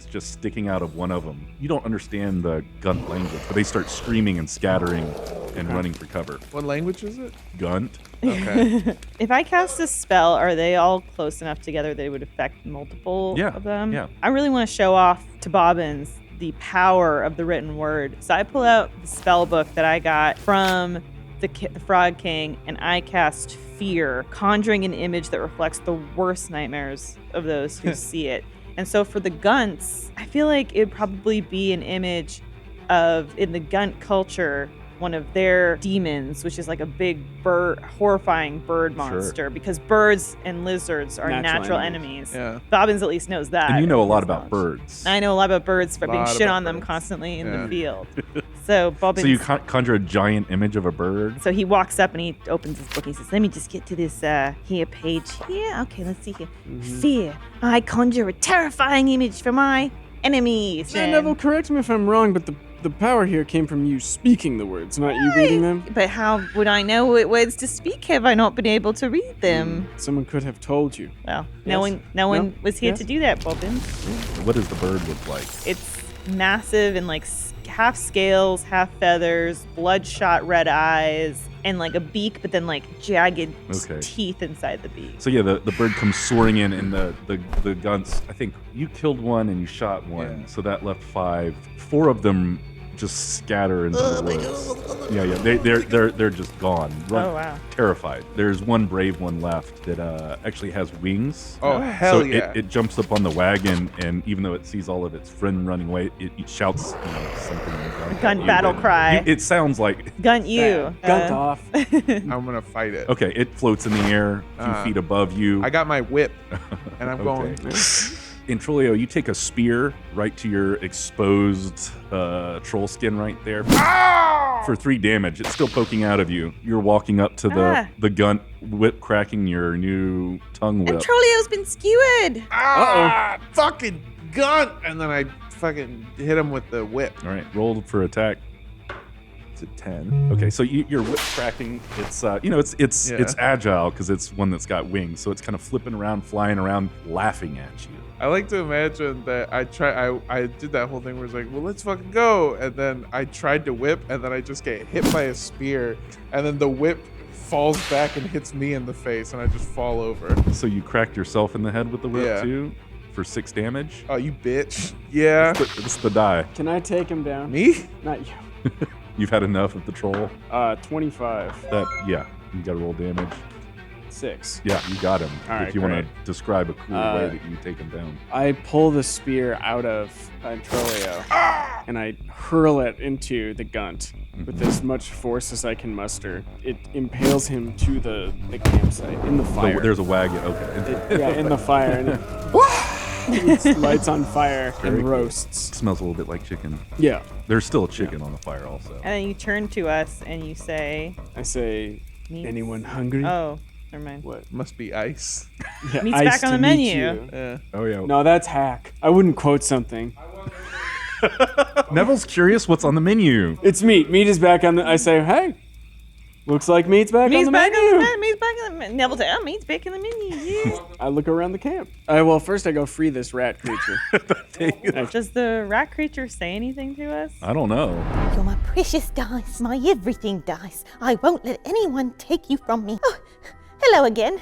[SPEAKER 1] just sticking out of one of them. You don't understand the gun language, but they start screaming and scattering and running for cover.
[SPEAKER 4] What language is it?
[SPEAKER 1] Gunt.
[SPEAKER 4] Okay.
[SPEAKER 3] If I cast a spell, are they all close enough together that it would affect multiple
[SPEAKER 1] Yeah,
[SPEAKER 3] of them?
[SPEAKER 1] yeah.
[SPEAKER 3] I really want to show off to Bobbins the power of the written word. So I pull out the spell book that I got from the Frog King, and I cast Fear, conjuring an image that reflects the worst nightmares of those who see it. And so for the Gunts, I feel like it would probably be an image of, in the Gunt culture, one of their demons, which is like a big bird, horrifying bird monster, because birds and lizards are natural enemies.
[SPEAKER 4] Yeah.
[SPEAKER 3] Bobbins at least knows that.
[SPEAKER 1] And you know a lot
[SPEAKER 3] His
[SPEAKER 1] about
[SPEAKER 3] knowledge.
[SPEAKER 1] birds.
[SPEAKER 3] I know a lot about birds for being
[SPEAKER 4] Lot
[SPEAKER 3] shit
[SPEAKER 4] about
[SPEAKER 3] on them
[SPEAKER 4] birds.
[SPEAKER 3] constantly in
[SPEAKER 4] Yeah.
[SPEAKER 3] the field. So Bobbins.
[SPEAKER 1] So you conjure a giant image of a bird.
[SPEAKER 3] So he walks up and he opens his book. He says, "Let me just get to this here page here. Okay, let's see here. Fear. I conjure a terrifying image for my enemies."
[SPEAKER 2] Yeah, Neville, correct me if I'm wrong, but the power here came from you speaking the words, not you reading them.
[SPEAKER 3] But how would I know what words to speak? Have I not been able to read them?
[SPEAKER 2] Someone could have told you.
[SPEAKER 3] Well,
[SPEAKER 2] Yes.
[SPEAKER 3] no one
[SPEAKER 2] No.
[SPEAKER 3] was here
[SPEAKER 2] Yes.
[SPEAKER 3] to do that, Bobbins.
[SPEAKER 1] What does the bird look like?
[SPEAKER 3] It's massive and like half scales, half feathers, bloodshot red eyes, and like a beak, but then like jagged
[SPEAKER 1] Okay.
[SPEAKER 3] teeth inside the beak.
[SPEAKER 1] So yeah, the bird comes soaring in, and the guns. I think you killed one and you shot one,
[SPEAKER 4] Yeah.
[SPEAKER 1] so that left 5. 4 of them just scatter into the woods. Yeah, they're just gone.
[SPEAKER 3] Oh, wow.
[SPEAKER 1] Terrified. There's one brave one left that actually has wings.
[SPEAKER 4] Oh, hell
[SPEAKER 1] so
[SPEAKER 4] yeah.
[SPEAKER 1] it jumps up on the wagon, and even though it sees all of its friend running away, it shouts something. Like
[SPEAKER 3] Gun
[SPEAKER 1] at you,
[SPEAKER 3] battle
[SPEAKER 1] but
[SPEAKER 3] cry.
[SPEAKER 1] it sounds like
[SPEAKER 3] Gunt you.
[SPEAKER 2] Gunt off.
[SPEAKER 4] I'm going to fight it.
[SPEAKER 1] okay. It floats in the air a few feet above you.
[SPEAKER 4] I got my whip, and I'm going.
[SPEAKER 1] In Trolio, you take a spear right to your exposed troll skin right there for 3 damage. It's still poking out of you. You're walking up to the gun, whip cracking your new tongue
[SPEAKER 3] And
[SPEAKER 1] whip.
[SPEAKER 3] Trolleo's been skewered.
[SPEAKER 4] Fucking gun! And then I fucking hit him with the whip.
[SPEAKER 1] All right, roll for attack.
[SPEAKER 4] It's a 10.
[SPEAKER 1] Okay, so you're whip cracking. It's it's agile because it's one that's got wings, so it's kind of flipping around, flying around, laughing at you.
[SPEAKER 4] I like to imagine that I did that whole thing where it's like, well, let's fucking go. And then I tried to whip, and then I just get hit by a spear, and then the whip falls back and hits me in the face, and I just fall over.
[SPEAKER 1] So you cracked yourself in the head with the whip
[SPEAKER 4] Yeah.
[SPEAKER 1] too. for 6 damage.
[SPEAKER 4] Oh, you bitch. Yeah.
[SPEAKER 1] It's the die.
[SPEAKER 2] Can I take him down?
[SPEAKER 4] Me?
[SPEAKER 2] Not you.
[SPEAKER 1] You've had enough of the troll.
[SPEAKER 2] 25.
[SPEAKER 1] Yeah, you got to roll damage.
[SPEAKER 2] 6.
[SPEAKER 1] Yeah, you got him.
[SPEAKER 2] All right,
[SPEAKER 1] if you want
[SPEAKER 2] great.
[SPEAKER 1] to describe a cool way that you take him down.
[SPEAKER 2] I pull the spear out of Antrolio and I hurl it into the gunt with as much force as I can muster. It impales him to the campsite in the fire.
[SPEAKER 1] There's a wagon. Okay.
[SPEAKER 2] In the fire. And it lights on fire
[SPEAKER 1] Very
[SPEAKER 2] and
[SPEAKER 1] cool.
[SPEAKER 2] roasts.
[SPEAKER 1] It smells a little bit like chicken.
[SPEAKER 2] Yeah.
[SPEAKER 1] There's still a chicken on the fire also.
[SPEAKER 3] And then you turn to us and you say,
[SPEAKER 2] I say,
[SPEAKER 3] Meats.
[SPEAKER 2] anyone hungry?
[SPEAKER 3] "Oh, never mind."
[SPEAKER 2] What?
[SPEAKER 4] Must be ice.
[SPEAKER 2] Yeah,
[SPEAKER 3] Meat's
[SPEAKER 2] ice
[SPEAKER 3] back on
[SPEAKER 2] to
[SPEAKER 3] the
[SPEAKER 2] meet
[SPEAKER 3] menu.
[SPEAKER 2] you.
[SPEAKER 4] Yeah.
[SPEAKER 1] Oh yeah.
[SPEAKER 2] No, that's hack. I wouldn't quote something.
[SPEAKER 1] Neville's curious what's on the menu.
[SPEAKER 2] It's meat. Meat is back on the. I say, hey, looks like meat's back
[SPEAKER 3] Meat's
[SPEAKER 2] on the
[SPEAKER 3] back
[SPEAKER 2] menu.
[SPEAKER 3] on the menu. Meat's back on the menu. Neville said, "Oh, meat's back on the menu." Yeah.
[SPEAKER 2] I look around the camp. Well, first I go free this rat creature.
[SPEAKER 3] Does the rat creature say anything to us?
[SPEAKER 1] I don't know.
[SPEAKER 5] You're my precious dice, my everything dice. I won't let anyone take you from me. Oh, hello again.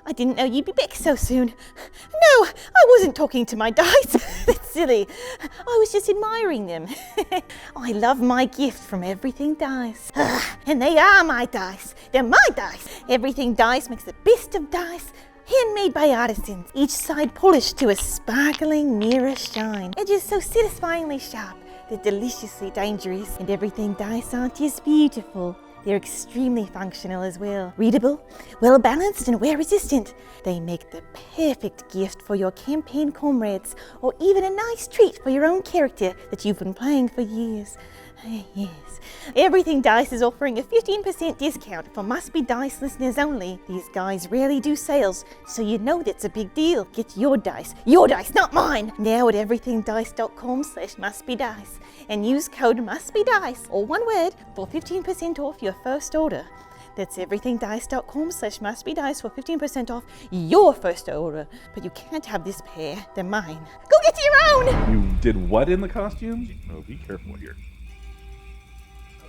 [SPEAKER 5] I didn't know you'd be back so soon. No, I wasn't talking to my dice. That's silly. I was just admiring them. I love my gift from Everything Dice. And they are my dice. They're my dice. Everything Dice makes the best of dice. Handmade by artisans, each side polished to a sparkling mirror shine. Edges so satisfyingly sharp, they're deliciously dangerous. And Everything Dice aren't just beautiful, they're extremely functional as well. Readable, well-balanced, and wear-resistant. They make the perfect gift for your campaign comrades, or even a nice treat for your own character that you've been playing for years. Yes. Everything Dice is offering a 15% discount for Must Be Dice listeners only. These guys rarely do sales, so you know that's a big deal. Get your dice, not mine, now at everythingdice.com/mustbedice and use code mustbedice, or one word, for 15% off your first order. That's everythingdice.com/mustbedice for 15% off your first order. But you can't have this pair, they're mine. Go get your own!
[SPEAKER 1] You did what in the costume? Oh, be careful here.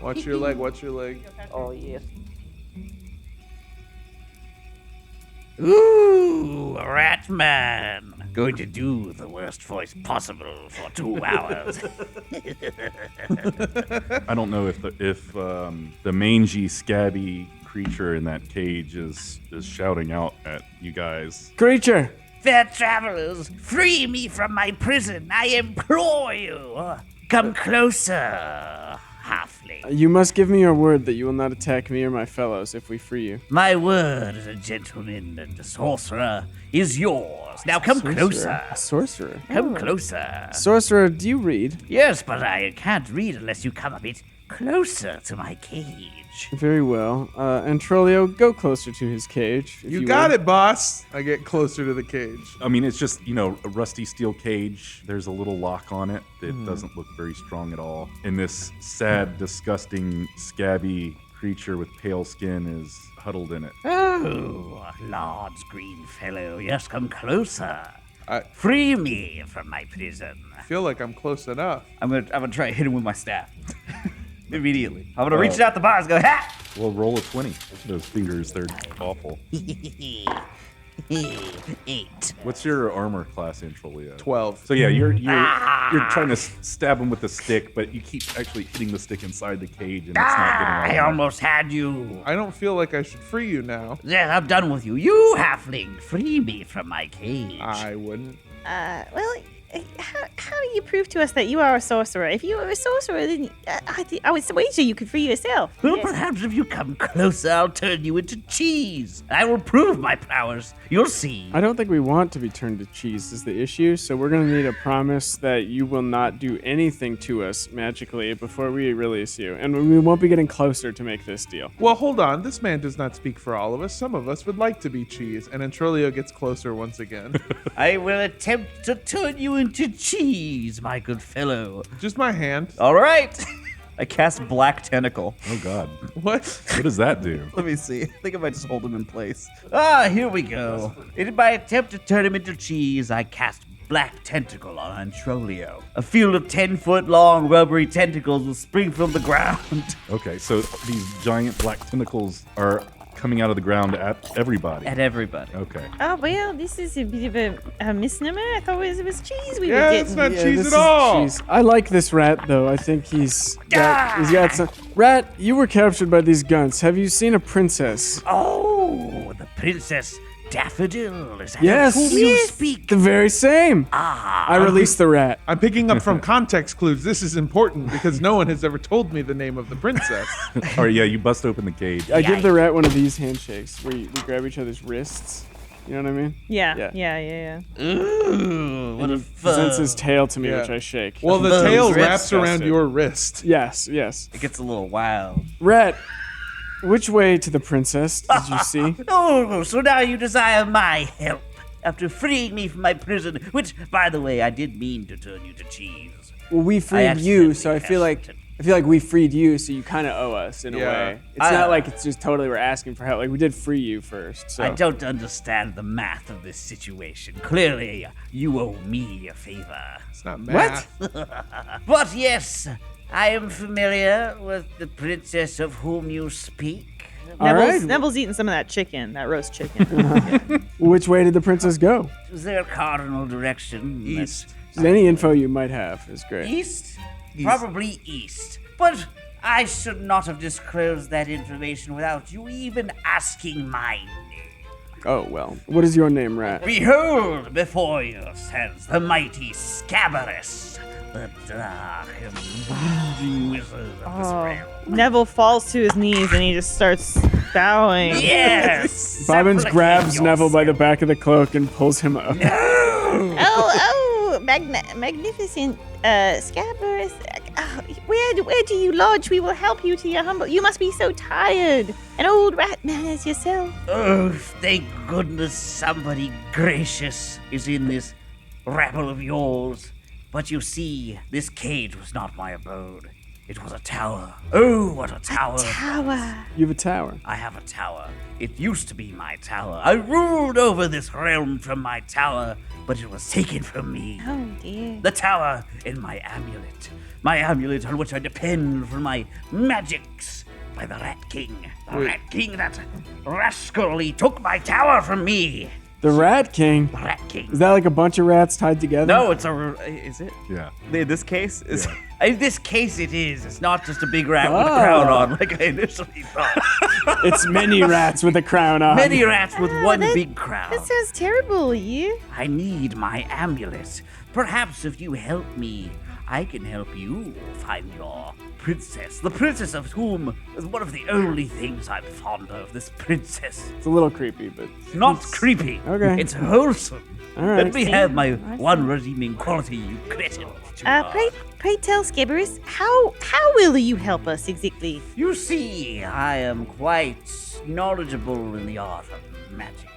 [SPEAKER 4] Watch your leg. Watch your leg.
[SPEAKER 3] Oh, yes.
[SPEAKER 6] Ooh, a rat man. Going to do the worst voice possible for 2 hours.
[SPEAKER 1] I don't know if the mangy, scabby creature in that cage is shouting out at you guys.
[SPEAKER 2] Creature!
[SPEAKER 6] Fair travelers, free me from my prison. I implore you. Come closer, halfling.
[SPEAKER 2] You must give me your word that you will not attack me or my fellows if we free you.
[SPEAKER 6] My word as a gentleman and a sorcerer is yours. Now come closer.
[SPEAKER 2] A sorcerer?
[SPEAKER 6] Come closer.
[SPEAKER 2] Sorcerer, do you read?
[SPEAKER 6] Yes, but I can't read unless you come a bit closer to my cage.
[SPEAKER 2] Very well. Antrolio, go closer to his cage.
[SPEAKER 4] You got it, boss. I get closer to the cage.
[SPEAKER 1] I mean, it's just, a rusty steel cage. There's a little lock on it that doesn't look very strong at all. And this sad, disgusting, scabby creature with pale skin is huddled in it.
[SPEAKER 6] Oh, Lord's green fellow, yes, come closer.
[SPEAKER 4] I
[SPEAKER 6] Free me from my prison.
[SPEAKER 4] feel like I'm close enough.
[SPEAKER 7] I'm gonna try to hit him with my staff. Immediately. I'm gonna reach it out the bars, go, ha!
[SPEAKER 1] Well, roll a 20. Those fingers, they're awful.
[SPEAKER 6] 8.
[SPEAKER 1] What's your armor class, Antrolio?
[SPEAKER 4] 12.
[SPEAKER 1] So yeah, you're trying to stab him with a stick, but you keep actually hitting the stick inside the cage, and it's not getting
[SPEAKER 6] I
[SPEAKER 1] out.
[SPEAKER 6] almost had you.
[SPEAKER 4] I don't feel like I should free you now.
[SPEAKER 6] Yes, I'm done with you. You halfling, free me from my cage.
[SPEAKER 4] I wouldn't.
[SPEAKER 3] Well, how do you prove to us that you are a sorcerer? If you were a sorcerer, then I would wager you could free yourself.
[SPEAKER 6] Well, perhaps if you come closer, I'll turn you into cheese. I will prove my powers. You'll see.
[SPEAKER 2] I don't think we want to be turned to cheese is the issue, so we're going to need a promise that you will not do anything to us magically before we release you. And we won't be getting closer to make this deal.
[SPEAKER 4] Well, hold on. This man does not speak for all of us. Some of us would like to be cheese. And Antrolio gets closer once again.
[SPEAKER 6] I will attempt to turn you into cheese, my good fellow.
[SPEAKER 4] Just my hand.
[SPEAKER 7] All right. I cast Black Tentacle.
[SPEAKER 1] Oh god,
[SPEAKER 4] What?
[SPEAKER 1] what does that do?
[SPEAKER 7] Let me see. I think I might just hold him in place.
[SPEAKER 6] Ah, here we go. In my attempt to turn him into cheese, I cast Black Tentacle on Antrolio. A field of 10-foot-long rubbery tentacles will spring from the ground.
[SPEAKER 1] Okay, so these giant black tentacles are coming out of the ground at everybody.
[SPEAKER 7] At everybody.
[SPEAKER 1] Okay.
[SPEAKER 3] Oh, well, this is a bit of a misnomer. I thought it was cheese we were
[SPEAKER 4] Yeah,
[SPEAKER 3] getting.
[SPEAKER 4] it's not
[SPEAKER 2] Yeah,
[SPEAKER 4] cheese
[SPEAKER 2] this
[SPEAKER 4] at
[SPEAKER 2] is
[SPEAKER 4] all.
[SPEAKER 2] cheese. I like this rat though. I think he's got some. Rat, you were captured by these gunts. Have you seen a princess?
[SPEAKER 6] Oh, the Princess Daffodil. Is that
[SPEAKER 2] Yes.
[SPEAKER 6] of whom you
[SPEAKER 3] Yes.
[SPEAKER 6] speak?
[SPEAKER 2] The very same. I released the rat.
[SPEAKER 4] I'm picking up from context clues. This is important because no one has ever told me the name of the princess.
[SPEAKER 1] All right, yeah, you bust open the cage.
[SPEAKER 2] I give the rat one of these handshakes where we grab each other's wrists. You know what I mean?
[SPEAKER 3] Yeah.
[SPEAKER 6] Ooh, what a
[SPEAKER 2] Presents his tail to me,
[SPEAKER 4] Yeah.
[SPEAKER 2] which I shake.
[SPEAKER 4] Well, the
[SPEAKER 6] Those
[SPEAKER 4] tail
[SPEAKER 6] wrists
[SPEAKER 4] wraps around
[SPEAKER 2] disgusting.
[SPEAKER 4] your wrist.
[SPEAKER 2] Yes.
[SPEAKER 6] It gets a little wild.
[SPEAKER 2] Rat, which way to the princess did you see?
[SPEAKER 6] Oh, so now you desire my help after freeing me from my prison, which, by the way, I did mean to turn you to cheese.
[SPEAKER 2] Well, we freed you, so I feel like
[SPEAKER 6] accidentally
[SPEAKER 2] we freed you, so you kind of owe us in a
[SPEAKER 4] Yeah.
[SPEAKER 2] way. It's not like it's just totally we're asking for help. Like we did free you first. So
[SPEAKER 6] I don't understand the math of this situation. Clearly, you owe me a favor.
[SPEAKER 4] It's not math.
[SPEAKER 6] But yes, I am familiar with the princess of whom you speak.
[SPEAKER 2] All right.
[SPEAKER 3] Neville's eating some of that chicken, that roast chicken.
[SPEAKER 2] Which way did the princess go?
[SPEAKER 6] Is there a cardinal direction?
[SPEAKER 4] East.
[SPEAKER 2] Any info you might have is great.
[SPEAKER 6] East? Probably east. But I should not have disclosed that information without you even asking my name.
[SPEAKER 2] Oh well. What is your name, Rat?
[SPEAKER 6] Behold before you stands the mighty Scabarus, the dark and brooding wizard of this realm.
[SPEAKER 3] Neville falls to his knees and he just starts bowing.
[SPEAKER 6] Yes!
[SPEAKER 2] Bobbins
[SPEAKER 6] Supplicate
[SPEAKER 2] grabs Neville by the
[SPEAKER 6] yourself.
[SPEAKER 2] back of the cloak and pulls him up.
[SPEAKER 5] Magnificent, Scabrous. Where do you lodge? We will help you to your humble. You must be so tired. An old rat man as yourself.
[SPEAKER 6] Oh, thank goodness somebody gracious is in this rabble of yours. But you see, this cage was not my abode. It was a tower. Oh, what a tower.
[SPEAKER 5] Tower.
[SPEAKER 2] You have a tower.
[SPEAKER 6] I have a tower. It used to be my tower. I ruled over this realm from my tower, but it was taken from me.
[SPEAKER 5] Oh dear.
[SPEAKER 6] The tower and my amulet. My amulet on which I depend for my magics by the Rat King. The Rat King that rascally took my tower from me.
[SPEAKER 2] The Rat King.
[SPEAKER 6] The Rat King.
[SPEAKER 2] Is that like a bunch of rats tied together?
[SPEAKER 7] No, it's is it?
[SPEAKER 1] Yeah.
[SPEAKER 7] In this case, is
[SPEAKER 6] In this case, it is. It's not just a big rat with a crown on, like I initially thought.
[SPEAKER 2] It's many rats with a crown on.
[SPEAKER 6] Many rats with one
[SPEAKER 5] that-
[SPEAKER 6] big crown.
[SPEAKER 3] That sounds terrible, you.
[SPEAKER 6] I need my amulet. Perhaps if you help me, I can help you find your princess. The princess of whom is one of the only things I'm fond of. This princess.
[SPEAKER 2] It's a little creepy, but
[SPEAKER 6] Not creepy.
[SPEAKER 2] Okay.
[SPEAKER 6] It's wholesome.
[SPEAKER 2] all right.
[SPEAKER 6] Let me have my one redeeming quality, you cretin.
[SPEAKER 5] Pray tell, Skibberus, how will you help us exactly?
[SPEAKER 6] You see, I am quite knowledgeable in the art of magic.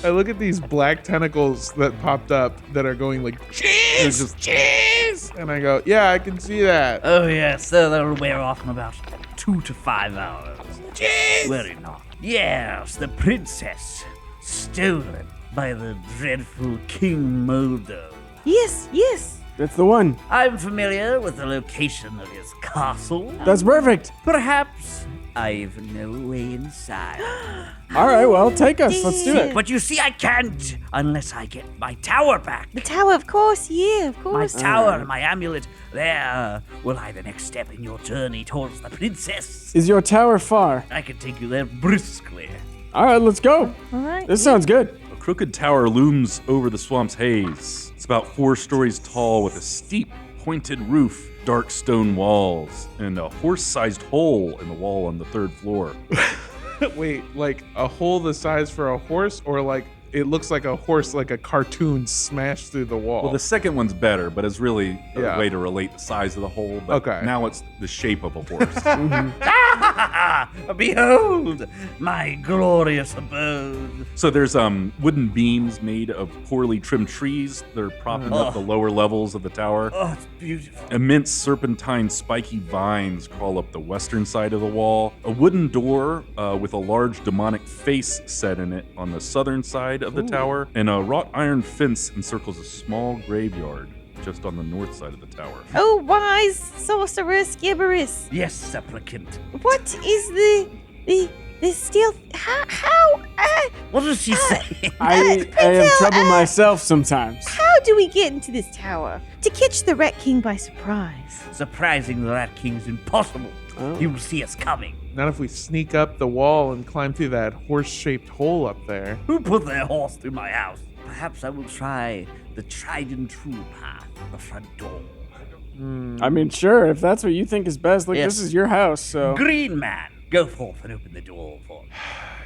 [SPEAKER 4] I look at these black tentacles that popped up that are going like cheese, cheese, and I go, yeah, I can see that.
[SPEAKER 6] Oh yes, they'll wear off in about 2 to 5 hours.
[SPEAKER 4] Cheese.
[SPEAKER 6] Worry not. Yes, the princess stolen by the dreadful King Moldo.
[SPEAKER 5] Yes.
[SPEAKER 2] That's the one.
[SPEAKER 6] I'm familiar with the location of his castle.
[SPEAKER 2] That's perfect.
[SPEAKER 6] Perhaps I've no way inside.
[SPEAKER 2] All right, well, take us. Let's do it.
[SPEAKER 6] But you see, I can't unless I get my tower back.
[SPEAKER 5] The tower, of course. Yeah, of
[SPEAKER 6] My
[SPEAKER 5] course.
[SPEAKER 6] tower and my amulet, there will lie the next step in your journey towards the princess.
[SPEAKER 2] Is your tower far?
[SPEAKER 6] I can take you there briskly.
[SPEAKER 2] All right, let's go.
[SPEAKER 5] All right.
[SPEAKER 2] This sounds good.
[SPEAKER 1] A crooked tower looms over the swamp's haze. It's about 4 stories tall with a steep, pointed roof, dark stone walls, and a horse-sized hole in the wall on the 3rd floor.
[SPEAKER 4] Wait, like a hole the size for a horse, or like it looks like a horse, like a cartoon smashed through the wall?
[SPEAKER 1] Well, the second one's better, but it's really
[SPEAKER 4] Yeah.
[SPEAKER 1] a way to relate the size of the hole. But
[SPEAKER 4] Okay.
[SPEAKER 1] now it's the shape of a horse.
[SPEAKER 6] Behold, my glorious abode.
[SPEAKER 1] So there's wooden beams made of poorly trimmed trees. They're propping up the lower levels of the tower.
[SPEAKER 6] Oh, it's beautiful.
[SPEAKER 1] Immense serpentine spiky vines crawl up the western side of the wall. A wooden door with a large demonic face set in it on the southern side of the tower. And a wrought iron fence encircles a small graveyard just on the north side of the tower.
[SPEAKER 5] Oh, wise sorcerer Skibberus,
[SPEAKER 6] Yes, supplicant.
[SPEAKER 5] what is the There's still how
[SPEAKER 6] What does she say?
[SPEAKER 2] I have trouble myself sometimes.
[SPEAKER 5] how do we get into this tower to catch the Rat King by surprise?
[SPEAKER 6] Surprising the Rat King's impossible.
[SPEAKER 2] Oh.
[SPEAKER 6] He will see us coming.
[SPEAKER 4] Not if we sneak up the wall and climb through that horse-shaped hole up there.
[SPEAKER 6] Who put their horse through my house? Perhaps I will try the tried and true path, the front door.
[SPEAKER 2] I mean, sure, if that's what you think is best. Look,
[SPEAKER 6] Yes.
[SPEAKER 2] this is your house, so.
[SPEAKER 6] Green man, go forth and open the door for me.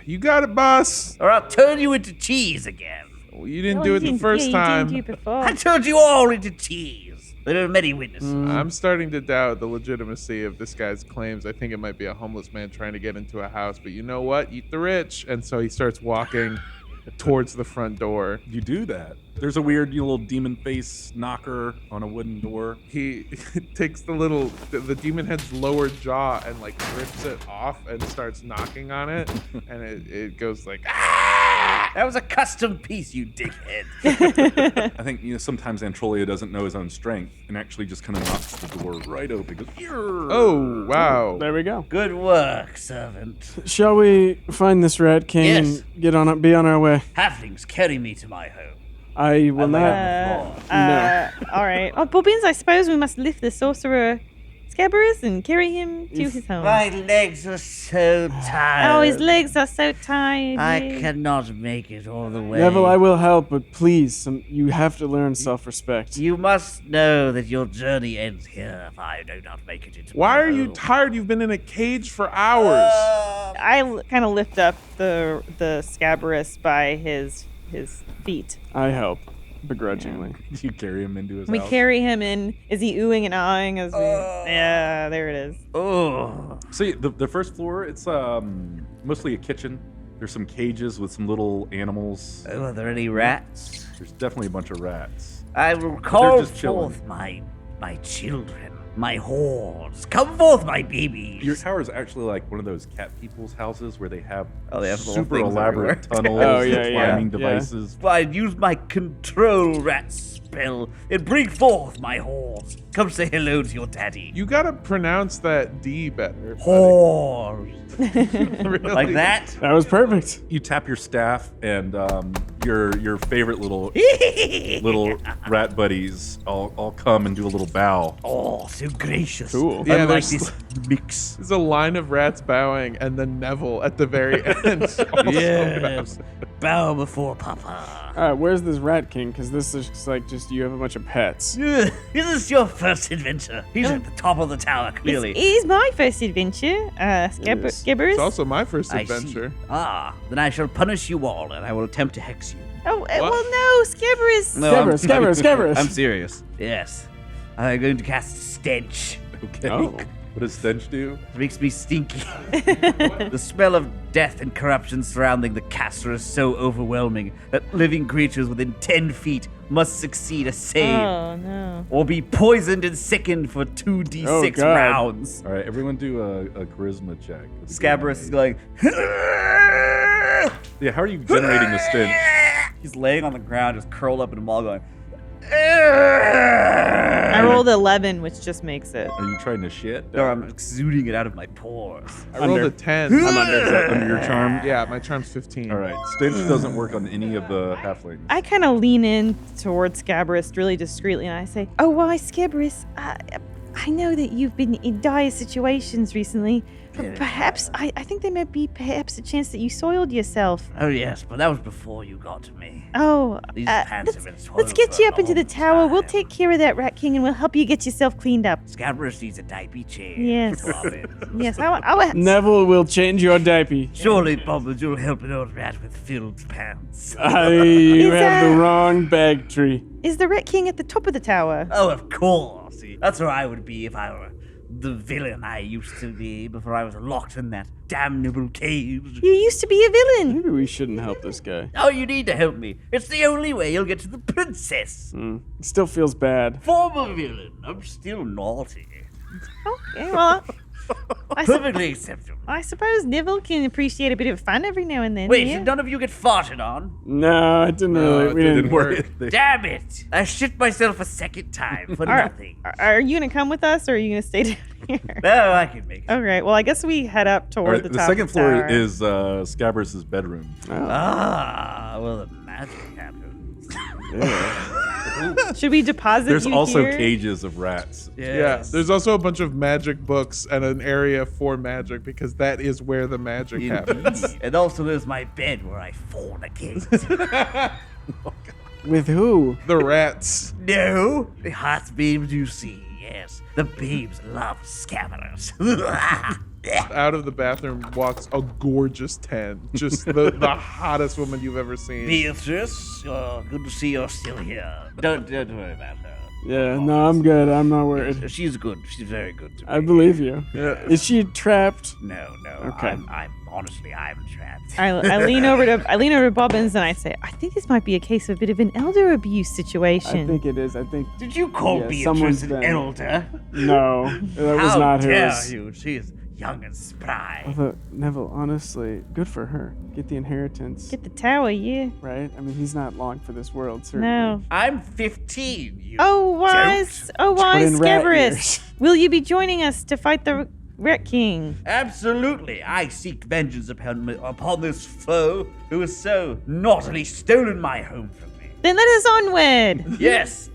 [SPEAKER 4] You got it, boss.
[SPEAKER 6] Or I'll turn you into cheese again.
[SPEAKER 4] Well, you didn't do it the first time.
[SPEAKER 3] You didn't do it before.
[SPEAKER 6] I turned you all into cheese. There are many witnesses.
[SPEAKER 4] I'm starting to doubt the legitimacy of this guy's claims. I think it might be a homeless man trying to get into a house, but you know what? Eat the rich. And so he starts walking towards the front door.
[SPEAKER 1] You do that. There's a weird little demon face knocker on a wooden door.
[SPEAKER 4] He takes the demon head's lower jaw and like rips it off and starts knocking on it. And it goes like, ah!
[SPEAKER 6] That was a custom piece, you dickhead.
[SPEAKER 1] I think sometimes Antrolio doesn't know his own strength and actually just kind of knocks the door right open. Goes, "Ear!"
[SPEAKER 4] Oh, wow.
[SPEAKER 2] There we go.
[SPEAKER 6] Good work, servant.
[SPEAKER 2] Shall we find this Rat King
[SPEAKER 6] Yes.
[SPEAKER 2] and be on our way?
[SPEAKER 6] Halflings, carry me to my home.
[SPEAKER 2] I will not.
[SPEAKER 3] All right. Oh, Bobbins, I suppose we must lift the sorcerer Scabarus and carry him to his home.
[SPEAKER 6] My legs are so tired.
[SPEAKER 3] Oh, his legs are so tired.
[SPEAKER 6] I cannot make it all the way.
[SPEAKER 2] Neville, I will help, but please, you have to learn self-respect.
[SPEAKER 6] You must know that your journey ends here if I do not make it into
[SPEAKER 4] Why
[SPEAKER 6] my
[SPEAKER 4] are you
[SPEAKER 6] home.
[SPEAKER 4] tired? You've been in a cage for hours.
[SPEAKER 3] I kind of lift up the Scabarus by his feet.
[SPEAKER 2] I help, begrudgingly.
[SPEAKER 1] You carry him into his
[SPEAKER 3] We
[SPEAKER 1] house.
[SPEAKER 3] carry him in. Is he oohing and ahhing as we? Yeah, there it is.
[SPEAKER 6] Oh,
[SPEAKER 1] See, the first floor, it's mostly a kitchen. There's some cages with some little animals.
[SPEAKER 6] are there any rats?
[SPEAKER 1] There's definitely a bunch of rats.
[SPEAKER 6] I will call
[SPEAKER 1] just chilling.
[SPEAKER 6] forth my children, my hordes. Come forth, my babies.
[SPEAKER 1] Your tower is actually like one of those cat people's houses where they have
[SPEAKER 6] Oh, they have little
[SPEAKER 1] super
[SPEAKER 6] things
[SPEAKER 1] elaborate
[SPEAKER 6] everywhere.
[SPEAKER 1] tunnels
[SPEAKER 2] Oh,
[SPEAKER 1] and
[SPEAKER 2] yeah, yeah,
[SPEAKER 1] climbing
[SPEAKER 2] yeah.
[SPEAKER 1] devices.
[SPEAKER 6] I'd use my control rat spell and bring forth my hordes. Come say hello to your daddy.
[SPEAKER 4] You gotta pronounce that D better. buddy.
[SPEAKER 6] Hordes.
[SPEAKER 4] Really?
[SPEAKER 6] Like that?
[SPEAKER 2] That was perfect.
[SPEAKER 1] You tap your staff, and your favorite little rat buddies all come and do a little bow.
[SPEAKER 6] Oh, so gracious.
[SPEAKER 2] Cool.
[SPEAKER 4] Yeah,
[SPEAKER 6] Unlike
[SPEAKER 4] there's-
[SPEAKER 6] this mix.
[SPEAKER 4] There's a line of rats bowing, and then Neville at the very end. also
[SPEAKER 6] Yes.
[SPEAKER 4] bows.
[SPEAKER 6] Bow before Papa.
[SPEAKER 2] All right, where's this Rat King? Because this is like just you have a bunch of pets.
[SPEAKER 6] Is this your first adventure? He's at the top of the tower, clearly.
[SPEAKER 3] It is my first adventure,
[SPEAKER 2] is.
[SPEAKER 3] Scabarus.
[SPEAKER 4] It's also my first
[SPEAKER 6] I
[SPEAKER 4] adventure.
[SPEAKER 6] see. Ah, then I shall punish you all, and I will attempt to hex you.
[SPEAKER 3] Oh, well, no, Scabarus.
[SPEAKER 2] Scabarus.
[SPEAKER 7] I'm serious.
[SPEAKER 6] Yes. I'm going to cast Stench.
[SPEAKER 1] Okay.
[SPEAKER 2] Oh.
[SPEAKER 1] What does Stench do?
[SPEAKER 6] It makes me stinky. The smell of death and corruption surrounding the caster is so overwhelming that living creatures within 10 feet must succeed a save
[SPEAKER 3] Oh, no.
[SPEAKER 6] or be poisoned and sickened for 2d6
[SPEAKER 2] Oh, God.
[SPEAKER 6] rounds.
[SPEAKER 1] All right, everyone do a charisma check.
[SPEAKER 6] Scabarus is going.
[SPEAKER 1] Yeah, how are you generating the stench?
[SPEAKER 7] He's laying on the ground, just curled up in a ball, going.
[SPEAKER 3] I rolled 11, which just makes it.
[SPEAKER 1] Are you trying to shit?
[SPEAKER 7] No, I'm exuding it out of my pores.
[SPEAKER 4] I rolled
[SPEAKER 2] Under.
[SPEAKER 4] a 10.
[SPEAKER 2] I'm under.
[SPEAKER 1] Is that under your charm?
[SPEAKER 4] Yeah, my charm's 15.
[SPEAKER 1] All right, stench doesn't work on any of the halflings.
[SPEAKER 3] I kind of lean in towards Scabarus really discreetly, and I say, "Oh, why, Scabarus? I know that you've been in dire situations recently, but perhaps I think there might be perhaps a chance that you soiled yourself.
[SPEAKER 6] Oh, yes, but that was before you got to me.
[SPEAKER 3] Oh,
[SPEAKER 6] These pants have been
[SPEAKER 3] let's
[SPEAKER 6] soiled
[SPEAKER 3] get
[SPEAKER 6] for
[SPEAKER 3] you
[SPEAKER 6] a
[SPEAKER 3] up into the
[SPEAKER 6] long
[SPEAKER 3] tower. We'll
[SPEAKER 6] time.
[SPEAKER 3] take care of that Rat King, and we'll help you get yourself cleaned up.
[SPEAKER 6] Scabarus needs a diaper change.
[SPEAKER 3] Yes.
[SPEAKER 6] Bobbins.
[SPEAKER 3] Yes, I will.
[SPEAKER 2] Neville will change your diaper.
[SPEAKER 6] Surely, Bobbins, you'll help an old rat with filled pants.
[SPEAKER 2] You
[SPEAKER 3] Is
[SPEAKER 2] have the
[SPEAKER 3] that-
[SPEAKER 2] wrong bag tree.
[SPEAKER 3] Is the Rat King at the top of the tower?
[SPEAKER 6] Oh, of course. That's where I would be if I were the villain I used to be before I was locked in that damnable cage.
[SPEAKER 3] You used to be a villain.
[SPEAKER 2] Maybe we shouldn't help this guy.
[SPEAKER 6] Oh, you need to help me. It's the only way you'll get to the princess.
[SPEAKER 2] It still feels bad.
[SPEAKER 6] Former villain. I'm still naughty.
[SPEAKER 3] Okay, well,
[SPEAKER 6] Perfectly acceptable.
[SPEAKER 3] I suppose Neville can appreciate a bit of fun every now and then.
[SPEAKER 6] Wait,
[SPEAKER 3] yeah?
[SPEAKER 6] did none of you get farted on?
[SPEAKER 2] No, it didn't really. We
[SPEAKER 1] Didn't
[SPEAKER 2] didn't
[SPEAKER 1] work.
[SPEAKER 6] Damn it! I shit myself a second time for
[SPEAKER 3] Are,
[SPEAKER 6] nothing.
[SPEAKER 3] are you gonna come with us, or are you gonna stay down here?
[SPEAKER 6] No, I can make it.
[SPEAKER 3] Okay, well, I guess we head up toward
[SPEAKER 1] All right,
[SPEAKER 3] the
[SPEAKER 1] the
[SPEAKER 3] top
[SPEAKER 1] second
[SPEAKER 3] of the
[SPEAKER 1] floor
[SPEAKER 3] tower.
[SPEAKER 1] is Scabrous' bedroom.
[SPEAKER 6] Ah, well, the magic happens.
[SPEAKER 3] Should we deposit
[SPEAKER 1] There's
[SPEAKER 3] you
[SPEAKER 1] also
[SPEAKER 3] here?
[SPEAKER 1] cages of rats.
[SPEAKER 4] Yeah, there's also a bunch of magic books and an area for magic because that is where the magic happens.
[SPEAKER 6] And also there's my bed where I fornicate.
[SPEAKER 2] With who?
[SPEAKER 4] The rats.
[SPEAKER 6] No, the hot babes you see, yes. The babes love scavengers.
[SPEAKER 4] Out of the bathroom walks a gorgeous 10. Just the hottest woman you've ever seen.
[SPEAKER 6] Beatrice, good to see you're still here. Don't worry about her.
[SPEAKER 2] Yeah, no, I'm good. I'm not worried.
[SPEAKER 6] She's good. She's very good to me.
[SPEAKER 2] I believe you.
[SPEAKER 4] Yeah.
[SPEAKER 2] Is she trapped?
[SPEAKER 6] No.
[SPEAKER 2] Okay.
[SPEAKER 6] I'm honestly, I'm trapped.
[SPEAKER 3] I lean over to Bobbins and I say, I think this might be a case of a bit of an elder abuse situation.
[SPEAKER 2] I think it is. I think.
[SPEAKER 6] Did you call
[SPEAKER 2] Yeah,
[SPEAKER 6] Beatrice
[SPEAKER 2] someone's
[SPEAKER 6] an
[SPEAKER 2] been-
[SPEAKER 6] elder?
[SPEAKER 2] No, that was
[SPEAKER 6] How
[SPEAKER 2] not
[SPEAKER 6] dare
[SPEAKER 2] hers.
[SPEAKER 6] you? She is young and spry.
[SPEAKER 2] Although, Neville, honestly, good for her. Get the inheritance,
[SPEAKER 3] Get the tower, yeah.
[SPEAKER 2] right? I mean, he's not long for this world, certainly.
[SPEAKER 3] No.
[SPEAKER 6] I'm 15, you
[SPEAKER 3] Oh, wise
[SPEAKER 2] in rat
[SPEAKER 3] Scabrous.
[SPEAKER 2] ears.
[SPEAKER 3] Will you be joining us to fight the Rat King?
[SPEAKER 6] Absolutely. I seek vengeance upon this foe who has so naughtily stolen my home from me.
[SPEAKER 3] Then let us onward.
[SPEAKER 6] Yes.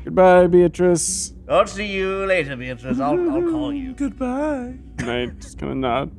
[SPEAKER 2] Goodbye, Beatrice.
[SPEAKER 6] I'll see you later, Beatrice. I'll call you.
[SPEAKER 4] Goodbye.
[SPEAKER 2] And I just kind of nod.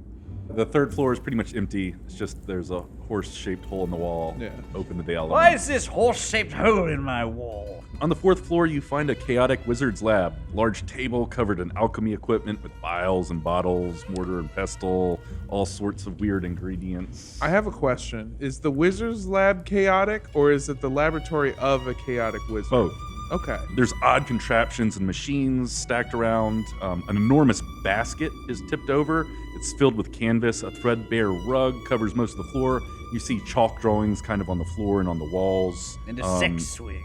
[SPEAKER 1] The third floor is pretty much empty. It's just there's a horse-shaped hole in the wall.
[SPEAKER 4] Yeah.
[SPEAKER 1] Open to the element.
[SPEAKER 6] Why is this horse-shaped hole in my wall?
[SPEAKER 1] On the fourth floor, you find a chaotic wizard's lab. Large table covered in alchemy equipment with vials and bottles, mortar and pestle, all sorts of weird ingredients.
[SPEAKER 4] I have a question. Is the wizard's lab chaotic or is it the laboratory of a chaotic wizard?
[SPEAKER 1] Both.
[SPEAKER 4] Okay.
[SPEAKER 1] There's odd contraptions and machines stacked around. An enormous basket is tipped over. It's filled with canvas. A threadbare rug covers most of the floor. You see chalk drawings kind of on the floor and on the walls.
[SPEAKER 6] And a sex swing.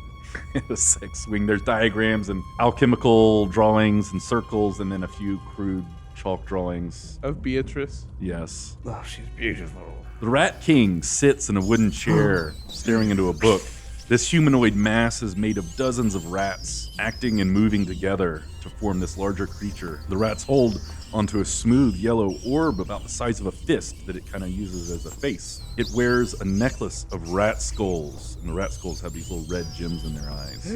[SPEAKER 1] The sex swing. There's diagrams and alchemical drawings and circles, and then a few crude chalk drawings.
[SPEAKER 4] Of Beatrice.
[SPEAKER 1] Yes.
[SPEAKER 6] Oh, she's beautiful.
[SPEAKER 1] The Rat King sits in a wooden chair, staring into a book. This humanoid mass is made of dozens of rats, acting and moving together to form this larger creature. The rats hold onto a smooth yellow orb about the size of a fist that it kind of uses as a face. It wears a necklace of rat skulls, and the rat skulls have these little red gems in their eyes.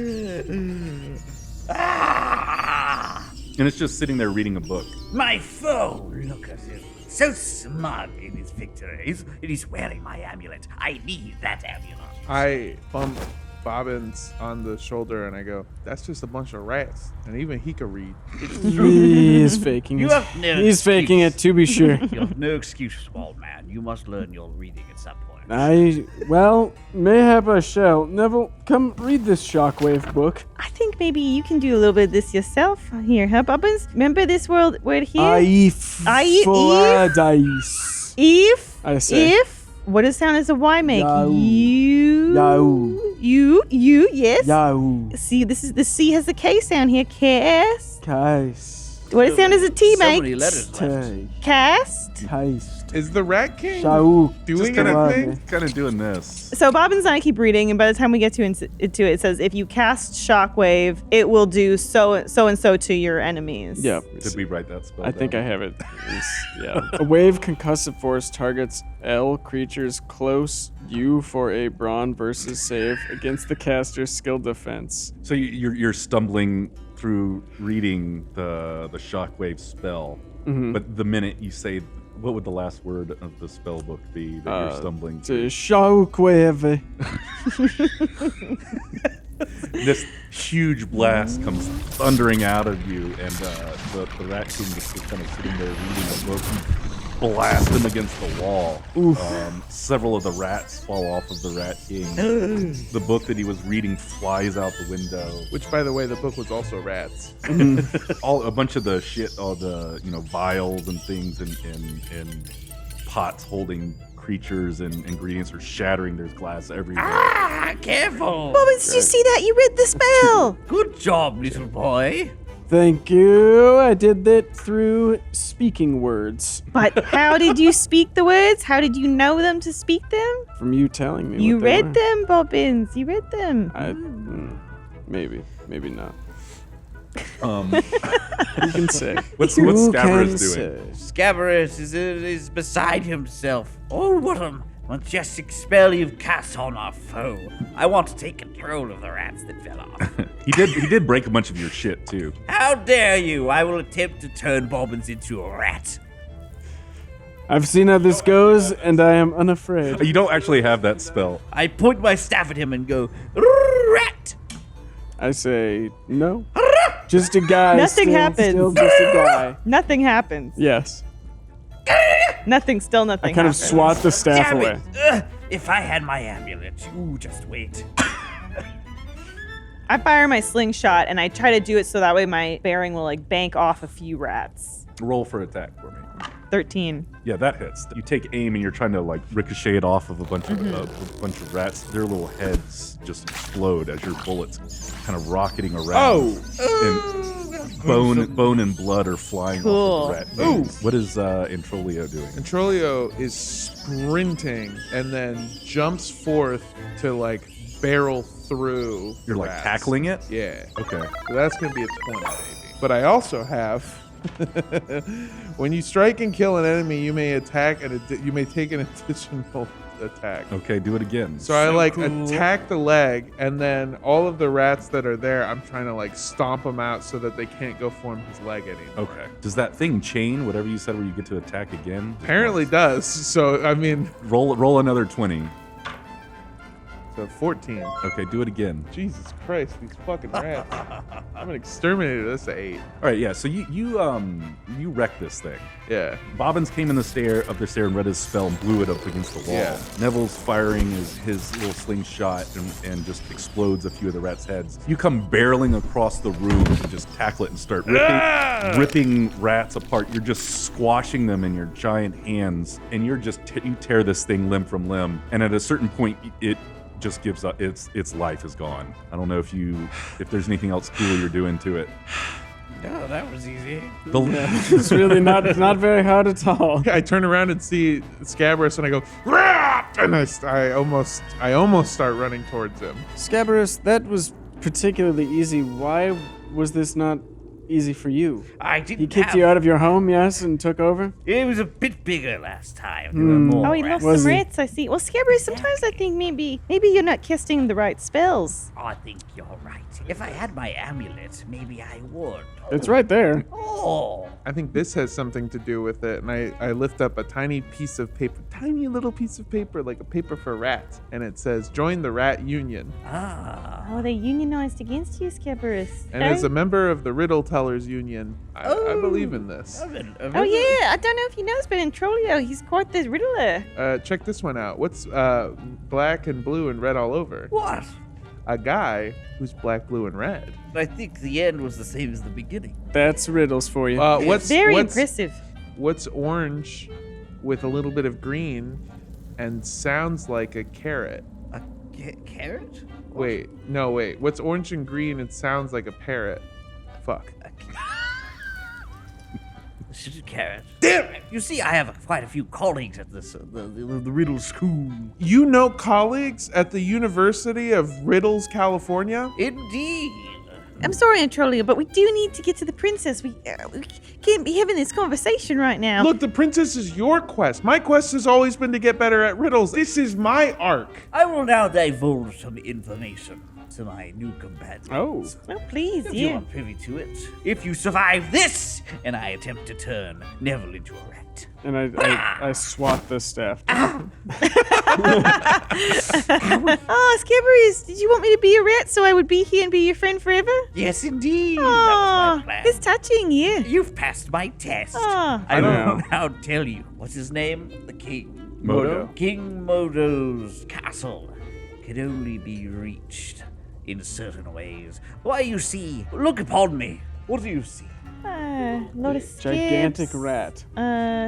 [SPEAKER 1] And it's just sitting there reading a book.
[SPEAKER 6] My foe, look at him. So smug in his victories. And he's wearing my amulet. I need that amulet.
[SPEAKER 4] I bump Bobbins on the shoulder and I go, that's just a bunch of rats. And even he could read.
[SPEAKER 2] He is faking
[SPEAKER 6] You
[SPEAKER 2] it.
[SPEAKER 6] have no
[SPEAKER 2] He's faking it, to be sure.
[SPEAKER 6] You have no excuse, small man. You must learn your reading at some point.
[SPEAKER 2] Mayhap I shall. Neville, come read this Shockwave book.
[SPEAKER 3] I think maybe you can do a little bit of this yourself here, huh, Bobbins? Remember this word here?
[SPEAKER 2] Dice.
[SPEAKER 3] If.
[SPEAKER 2] I say.
[SPEAKER 3] If. What does sound as a Y make?
[SPEAKER 2] Yahoo.
[SPEAKER 3] You.
[SPEAKER 2] Yahoo.
[SPEAKER 3] You, yes.
[SPEAKER 2] Yahoo.
[SPEAKER 3] See, this is the C has the K sound here. Cast.
[SPEAKER 2] Case.
[SPEAKER 3] What does sound as a T
[SPEAKER 6] So
[SPEAKER 3] make?
[SPEAKER 6] many letters left.
[SPEAKER 2] Tay.
[SPEAKER 3] Cast.
[SPEAKER 2] Taste.
[SPEAKER 4] Is the Rat King
[SPEAKER 2] Shauk.
[SPEAKER 4] doing
[SPEAKER 1] Just
[SPEAKER 4] anything?
[SPEAKER 1] kind of doing this.
[SPEAKER 3] So Bobbins and I keep reading, and by the time we get to it, it says if you cast Shockwave, it will do so and so to your enemies.
[SPEAKER 2] Yep.
[SPEAKER 1] Did we write that spell
[SPEAKER 2] I think I
[SPEAKER 1] down?
[SPEAKER 2] have it. Yeah. A wave concussive force targets L creatures close you for a brawn versus save against the caster's skill defense.
[SPEAKER 1] So you're stumbling through reading the shockwave spell, but the minute you say, what would the last word of the spell book be that you're stumbling
[SPEAKER 2] To
[SPEAKER 1] through?
[SPEAKER 2] shockwave.
[SPEAKER 1] This huge blast comes thundering out of you, and the Rat King is just kind of sitting there reading a book. You blast him against the wall. Several of the rats fall off of the Rat King. The book that he was reading flies out the window.
[SPEAKER 4] Which, by the way, the book was also rats.
[SPEAKER 1] A bunch of the shit, all the vials and things and pots holding creatures and ingredients are shattering. There's glass everywhere.
[SPEAKER 6] Ah, careful.
[SPEAKER 3] Bobbins, did you see that? You read the spell.
[SPEAKER 6] Good job, little boy.
[SPEAKER 2] Thank you. I did that through speaking words.
[SPEAKER 3] But how did you speak the words? How did you know them to speak them?
[SPEAKER 2] From you telling me
[SPEAKER 3] You
[SPEAKER 2] what they
[SPEAKER 3] read
[SPEAKER 2] were.
[SPEAKER 3] them, Bobbins. You read them.
[SPEAKER 2] Maybe not.
[SPEAKER 1] You
[SPEAKER 2] can say.
[SPEAKER 1] What's
[SPEAKER 2] Who
[SPEAKER 1] Scabrous
[SPEAKER 2] can
[SPEAKER 1] doing?
[SPEAKER 2] say?
[SPEAKER 6] Scabrous is beside himself. Oh, what a majestic spell you've cast on our foe. I want to take control of the rats that fell off.
[SPEAKER 1] He did break a bunch of your shit too.
[SPEAKER 6] How dare you? I will attempt to turn Bobbins into a rat.
[SPEAKER 2] I've seen how this goes, and I am unafraid.
[SPEAKER 1] You don't actually have that spell.
[SPEAKER 6] I point my staff at him and go, rat!
[SPEAKER 2] I say no. Just a guy.
[SPEAKER 3] Nothing happens.
[SPEAKER 2] Still just a guy.
[SPEAKER 3] Nothing happens.
[SPEAKER 2] Yes.
[SPEAKER 3] Nothing. Still nothing.
[SPEAKER 2] I kind of
[SPEAKER 3] happens.
[SPEAKER 2] swat the staff
[SPEAKER 6] Damn
[SPEAKER 2] away.
[SPEAKER 6] it! If I had my amulet, you just wait.
[SPEAKER 3] I fire my slingshot and I try to do it so that way my bearing will like bank off a few rats.
[SPEAKER 1] Roll for attack for me.
[SPEAKER 3] 13.
[SPEAKER 1] Yeah, that hits. You take aim and you're trying to like ricochet it off of a bunch of rats. Their little heads just explode as your bullets kind of rocketing around. And bone and blood are flying
[SPEAKER 3] Cool.
[SPEAKER 1] off of the rat heads. What is Introlio doing?
[SPEAKER 4] Controlio is sprinting and then jumps forth to like barrel through.
[SPEAKER 1] You're
[SPEAKER 4] the
[SPEAKER 1] like
[SPEAKER 4] rats.
[SPEAKER 1] tackling it?
[SPEAKER 4] Yeah.
[SPEAKER 1] Okay.
[SPEAKER 4] So that's gonna be a 20 maybe. But I also have when you strike and kill an enemy, you may attack and you may take an additional attack.
[SPEAKER 1] Okay, do it again.
[SPEAKER 4] So I like attack the leg, and then all of the rats that are there, I'm trying to like stomp them out so that they can't go form his leg anymore.
[SPEAKER 1] Okay. Does that thing chain whatever you said where you get to attack again?
[SPEAKER 4] Apparently does. So I mean,
[SPEAKER 1] Roll another 20.
[SPEAKER 4] so 14.
[SPEAKER 1] Okay, do it again.
[SPEAKER 4] Jesus Christ, these fucking rats! I'm an exterminator. That's an 8.
[SPEAKER 1] All right, yeah. So you wrecked this thing.
[SPEAKER 4] Yeah.
[SPEAKER 1] Bobbins came up the stair and read his spell and blew it up against the wall.
[SPEAKER 4] Yeah.
[SPEAKER 1] Neville's firing his little slingshot and just explodes a few of the rats' heads. You come barreling across the room and just tackle it and start ripping rats apart. You're just squashing them in your giant hands, and you're just you tear this thing limb from limb. And at a certain point, it just gives up. Its life is gone. I don't know if there's anything else cool you're doing to it.
[SPEAKER 6] No, that was easy.
[SPEAKER 2] It's really not very hard at all.
[SPEAKER 4] I turn around and see Scabrous, and I go, "Rah!" And I almost start running towards him.
[SPEAKER 2] Scabrous, that was particularly easy. Why was this not easy for you?
[SPEAKER 6] I didn't
[SPEAKER 2] He kicked you out of your home, yes, and took over?
[SPEAKER 6] It was a bit bigger last time. There were more
[SPEAKER 3] Oh, he
[SPEAKER 6] rats.
[SPEAKER 3] lost
[SPEAKER 2] Was
[SPEAKER 3] some
[SPEAKER 2] he?
[SPEAKER 3] rats, I see. Well, Scabrous, sometimes I think maybe you're not casting the right spells.
[SPEAKER 6] I think you're right. If I had my amulet, maybe I would.
[SPEAKER 2] It's right there.
[SPEAKER 6] Oh,
[SPEAKER 4] I think this has something to do with it. And I lift up a tiny piece of paper, tiny little piece of paper, like a paper for rats. And it says, "Join the Rat Union."
[SPEAKER 3] Oh, they unionized against you, Scabrous.
[SPEAKER 4] And as a member of the Riddle Tellers Union, I believe in this.
[SPEAKER 3] Oh, yeah. I don't know if you know this, but in Trollio, he's quite the riddler.
[SPEAKER 4] Check this one out. What's black and blue and red all over?
[SPEAKER 6] what?
[SPEAKER 4] A guy who's black, blue, and red.
[SPEAKER 6] I think the end was the same as the beginning.
[SPEAKER 2] That's riddles for you.
[SPEAKER 3] Very impressive.
[SPEAKER 4] What's orange with a little bit of green and sounds like a carrot?
[SPEAKER 6] A carrot?
[SPEAKER 4] Wait. What's orange and green and sounds like a parrot? Fuck.
[SPEAKER 6] Carrot. Damn it! You see, I have quite a few colleagues at this the Riddle School.
[SPEAKER 4] You know colleagues at the University of Riddles, California?
[SPEAKER 6] Indeed.
[SPEAKER 3] I'm sorry, Antrolio, but we do need to get to the princess. We can't be having this conversation right now.
[SPEAKER 4] Look, the princess is your quest. My quest has always been to get better at riddles. This is my arc.
[SPEAKER 6] I will now divulge some information to my new companions.
[SPEAKER 2] Oh.
[SPEAKER 3] Oh, please,
[SPEAKER 6] If you
[SPEAKER 3] yeah.
[SPEAKER 6] are privy to it, if you survive this, and I attempt to turn Neville into a rat.
[SPEAKER 2] And I swat the staff.
[SPEAKER 3] Oh, Scabrous, did you want me to be a rat so I would be here and be your friend forever?
[SPEAKER 6] Yes, indeed. That was
[SPEAKER 3] Oh,
[SPEAKER 6] my plan.
[SPEAKER 3] it's touching, yeah.
[SPEAKER 6] You've passed my test.
[SPEAKER 3] Oh.
[SPEAKER 6] I
[SPEAKER 2] know.
[SPEAKER 6] will now tell you. What's his name? The king.
[SPEAKER 1] Modo.
[SPEAKER 6] King Modo's castle can only be reached in certain ways. Why, you see, look upon me. What do you see?
[SPEAKER 3] Lot of scabs.
[SPEAKER 2] Gigantic rat.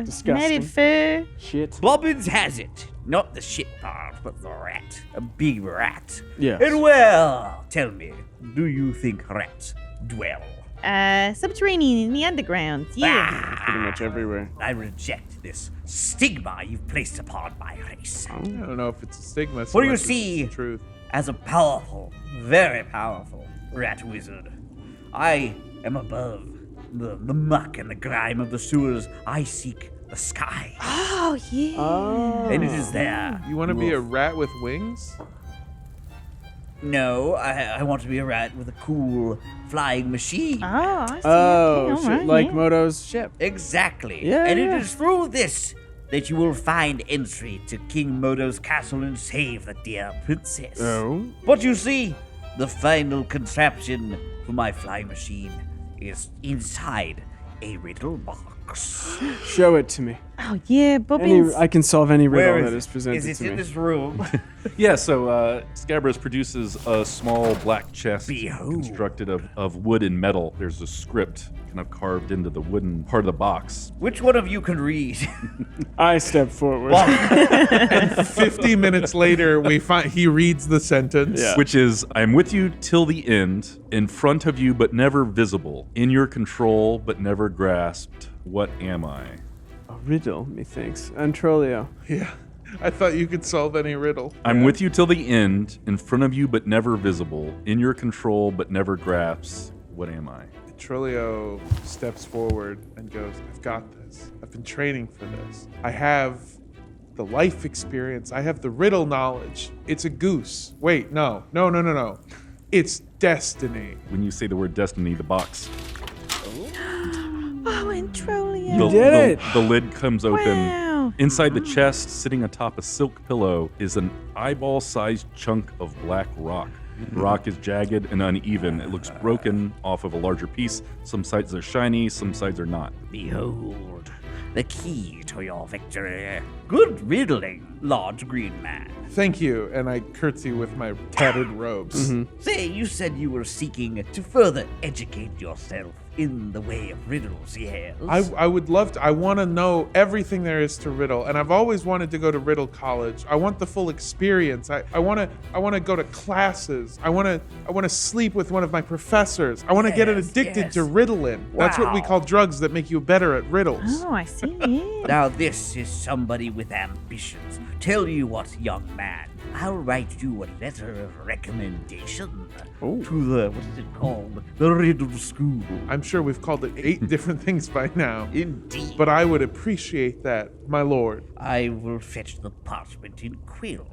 [SPEAKER 2] Disgusting.
[SPEAKER 3] Matted fur.
[SPEAKER 2] Shit.
[SPEAKER 6] Bobbins has it. Not the shit part, but the rat. A big rat.
[SPEAKER 2] Yes.
[SPEAKER 6] And well, tell me, do you think rats dwell
[SPEAKER 3] subterranean in the underground. Yeah.
[SPEAKER 2] Pretty much everywhere.
[SPEAKER 6] I reject this stigma you've placed upon my race.
[SPEAKER 4] I don't know if it's a stigma. So
[SPEAKER 6] What do you
[SPEAKER 4] much as
[SPEAKER 6] see?
[SPEAKER 4] it's the truth.
[SPEAKER 6] As a powerful, very powerful rat wizard, I am above the muck and the grime of the sewers. I seek the sky,
[SPEAKER 3] Oh, yeah.
[SPEAKER 2] Oh.
[SPEAKER 6] and it is there.
[SPEAKER 4] You want to be a rat with wings?
[SPEAKER 6] No, I want to be a rat with a cool flying machine.
[SPEAKER 3] Oh, I see.
[SPEAKER 2] Oh,
[SPEAKER 3] Okay,
[SPEAKER 2] shit,
[SPEAKER 3] alright,
[SPEAKER 2] like
[SPEAKER 3] yeah.
[SPEAKER 2] Moto's ship.
[SPEAKER 6] Exactly.
[SPEAKER 2] Yeah,
[SPEAKER 6] and
[SPEAKER 2] yeah.
[SPEAKER 6] it is through this that you will find entry to King Modo's castle and save the dear princess.
[SPEAKER 2] Oh.
[SPEAKER 6] But you see, the final contraption for my flying machine is inside a riddle box.
[SPEAKER 2] Show it to me.
[SPEAKER 3] Oh, yeah, Bobbins.
[SPEAKER 2] I can solve any riddle
[SPEAKER 6] Where
[SPEAKER 2] that
[SPEAKER 6] is
[SPEAKER 2] is presented
[SPEAKER 6] Is it
[SPEAKER 2] to me.
[SPEAKER 6] in this room?
[SPEAKER 1] Yeah, so Scabrous produces a small black chest
[SPEAKER 6] Behold.
[SPEAKER 1] constructed of wood and metal. There's a script kind of carved into the wooden part of the box.
[SPEAKER 6] Which one of you can read?
[SPEAKER 2] I step forward.
[SPEAKER 4] 50 minutes later, we find he reads the sentence.
[SPEAKER 2] Yeah.
[SPEAKER 1] Which is, I am with you till the end, in front of you but never visible, in your control but never grasped. What am I?
[SPEAKER 2] A riddle, methinks. Antrolio.
[SPEAKER 4] Yeah. I thought you could solve any riddle.
[SPEAKER 1] I'm with you till the end, in front of you but never visible, in your control but never grasps. What am I?
[SPEAKER 4] Trolio steps forward and goes, I've got this. I've been training for this. I have the life experience. I have the riddle knowledge. It's a goose. Wait, no. It's destiny.
[SPEAKER 1] When you say the word destiny, the box,
[SPEAKER 3] Oh, and Trolio.
[SPEAKER 2] You did it.
[SPEAKER 1] The lid comes open.
[SPEAKER 3] Wow.
[SPEAKER 1] Inside the chest, sitting atop a silk pillow, is an eyeball-sized chunk of black rock. The rock is jagged and uneven. It looks broken off of a larger piece. Some sides are shiny, some sides are not.
[SPEAKER 6] Behold, the key to your victory. Good riddling, large green man.
[SPEAKER 4] Thank you. And I curtsy with my tattered robes.
[SPEAKER 6] Say, you said you were seeking to further educate yourself in the way of riddles, yes?
[SPEAKER 4] I would love to. I want to know everything there is to riddle, and I've always wanted to go to riddle college. I want the full experience. I want to go to classes. I want to sleep with one of my professors. I want to get
[SPEAKER 6] Yes,
[SPEAKER 4] addicted
[SPEAKER 6] yes.
[SPEAKER 4] to riddling. That's what we
[SPEAKER 6] Wow.
[SPEAKER 4] call drugs that make you better at riddles.
[SPEAKER 3] Oh, I see. Yeah.
[SPEAKER 6] Now this is somebody with ambitions. Tell you what, young man, I'll write you a letter of recommendation to the, what is it called? The Riddle School.
[SPEAKER 4] I'm sure we've called it 8 different things by now,
[SPEAKER 6] Indeed.
[SPEAKER 4] but I would appreciate that, my lord.
[SPEAKER 6] I will fetch the parchment in quill.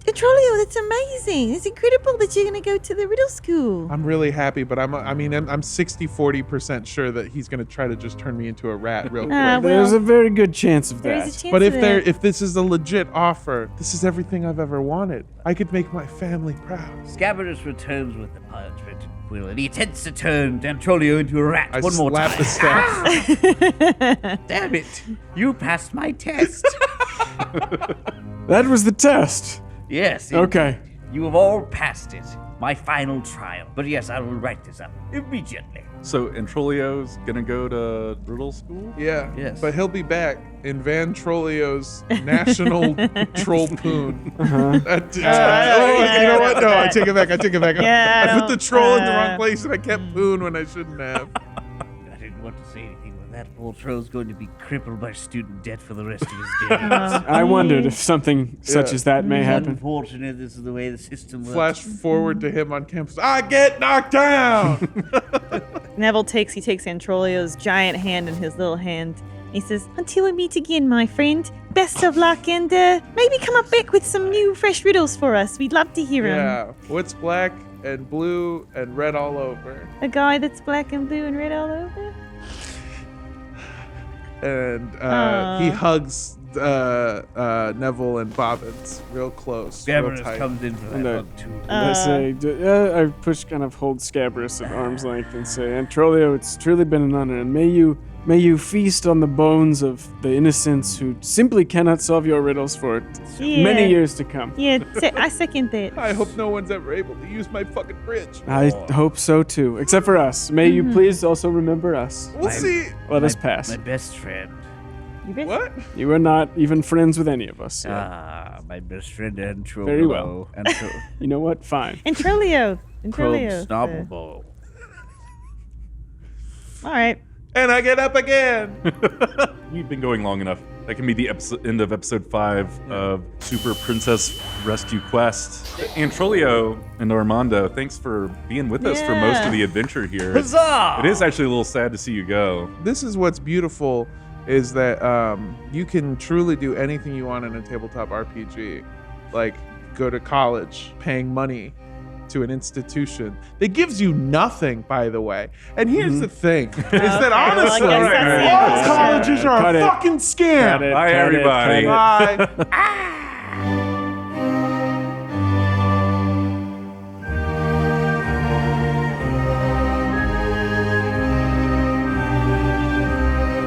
[SPEAKER 3] Trolio, that's amazing. It's incredible that you're going to go to the riddle school.
[SPEAKER 4] I'm really happy, but I'm 60-40% sure that he's going to try to just turn me into a rat real quick.
[SPEAKER 3] Well,
[SPEAKER 2] There's a very good chance of
[SPEAKER 3] there
[SPEAKER 2] that.
[SPEAKER 3] is a chance
[SPEAKER 4] But
[SPEAKER 3] of that.
[SPEAKER 4] if this is a legit offer, this is everything I've ever wanted. I could make my family proud.
[SPEAKER 6] Scabrous returns with the parchment in quill, and he attempts to turn Dantrolio into a rat
[SPEAKER 4] I
[SPEAKER 6] one more
[SPEAKER 4] slap
[SPEAKER 6] time.
[SPEAKER 4] the staff.
[SPEAKER 6] Damn it! You passed my test.
[SPEAKER 2] That was the test.
[SPEAKER 6] Yes.
[SPEAKER 2] Okay.
[SPEAKER 6] You have all passed it. My final trial. But yes, I will write this up immediately.
[SPEAKER 1] So Antrolio's gonna go to riddle school?
[SPEAKER 4] Yeah.
[SPEAKER 6] Yes.
[SPEAKER 4] But he'll be back in Van Trollio's National Troll Poon. You know what? No, I take it back.
[SPEAKER 3] Yeah,
[SPEAKER 4] I put the troll in the
[SPEAKER 3] uh,
[SPEAKER 4] wrong place and I kept Poon when I shouldn't have.
[SPEAKER 6] I didn't want to say anything, but that poor troll's going to be crippled by student debt for the rest of his days.
[SPEAKER 2] I wondered if something such
[SPEAKER 4] Yeah.
[SPEAKER 2] as that may happen.
[SPEAKER 6] Unfortunate, this is the way the system works.
[SPEAKER 4] Flash forward to him on campus. I get knocked down.
[SPEAKER 3] Neville takes Antrolio's giant hand in his little hand. He says, "Until we meet again, my friend, best of luck, and maybe come up back with some new, fresh riddles for us. We'd love to hear them.
[SPEAKER 4] Yeah. What's black and blue and red all over?
[SPEAKER 3] A guy that's black and blue and red all over."
[SPEAKER 4] And he hugs Neville and Bobbins real close, real
[SPEAKER 6] Scabrous
[SPEAKER 4] tight.
[SPEAKER 6] comes in for
[SPEAKER 2] And,
[SPEAKER 6] that hug, too.
[SPEAKER 2] I say, I push, kind of hold Scabrous at arm's length and say, Antrolio, it's truly been an honor, and may you feast on the bones of the innocents who simply cannot solve your riddles for
[SPEAKER 3] Yeah.
[SPEAKER 2] many years to come.
[SPEAKER 3] Yeah, I second that.
[SPEAKER 4] I hope no one's ever able to use my fucking bridge.
[SPEAKER 2] I hope so too, except for us. May you please also remember us.
[SPEAKER 4] We'll see.
[SPEAKER 2] Let us pass.
[SPEAKER 6] My best friend.
[SPEAKER 4] What?
[SPEAKER 2] You are not even friends with any of us. yet.
[SPEAKER 7] Ah, my best friend Antrolo.
[SPEAKER 2] Very well.
[SPEAKER 7] Antro-
[SPEAKER 2] You know what? Fine.
[SPEAKER 3] Introlio.
[SPEAKER 7] Probe
[SPEAKER 3] Introlio.
[SPEAKER 7] Snobbable.
[SPEAKER 3] All right.
[SPEAKER 4] And I get up again.
[SPEAKER 1] We've been going long enough. That can be the end of episode 5 of Super Princess Rescue Quest. Antrolio and Armando, thanks for being with us for most of the adventure here.
[SPEAKER 7] Huzzah!
[SPEAKER 1] It is actually a little sad to see you go.
[SPEAKER 4] This is what's beautiful is that you can truly do anything you want in a tabletop RPG. Like go to college, paying money to an institution that gives you nothing, by the way. And here's the thing, is that honestly,
[SPEAKER 3] well, I guess that's
[SPEAKER 4] all colleges are
[SPEAKER 2] Cut
[SPEAKER 4] a
[SPEAKER 2] it.
[SPEAKER 4] fucking scam.
[SPEAKER 2] Cut it,
[SPEAKER 1] Bye,
[SPEAKER 2] cut it,
[SPEAKER 1] everybody.
[SPEAKER 2] cut it.
[SPEAKER 4] Bye.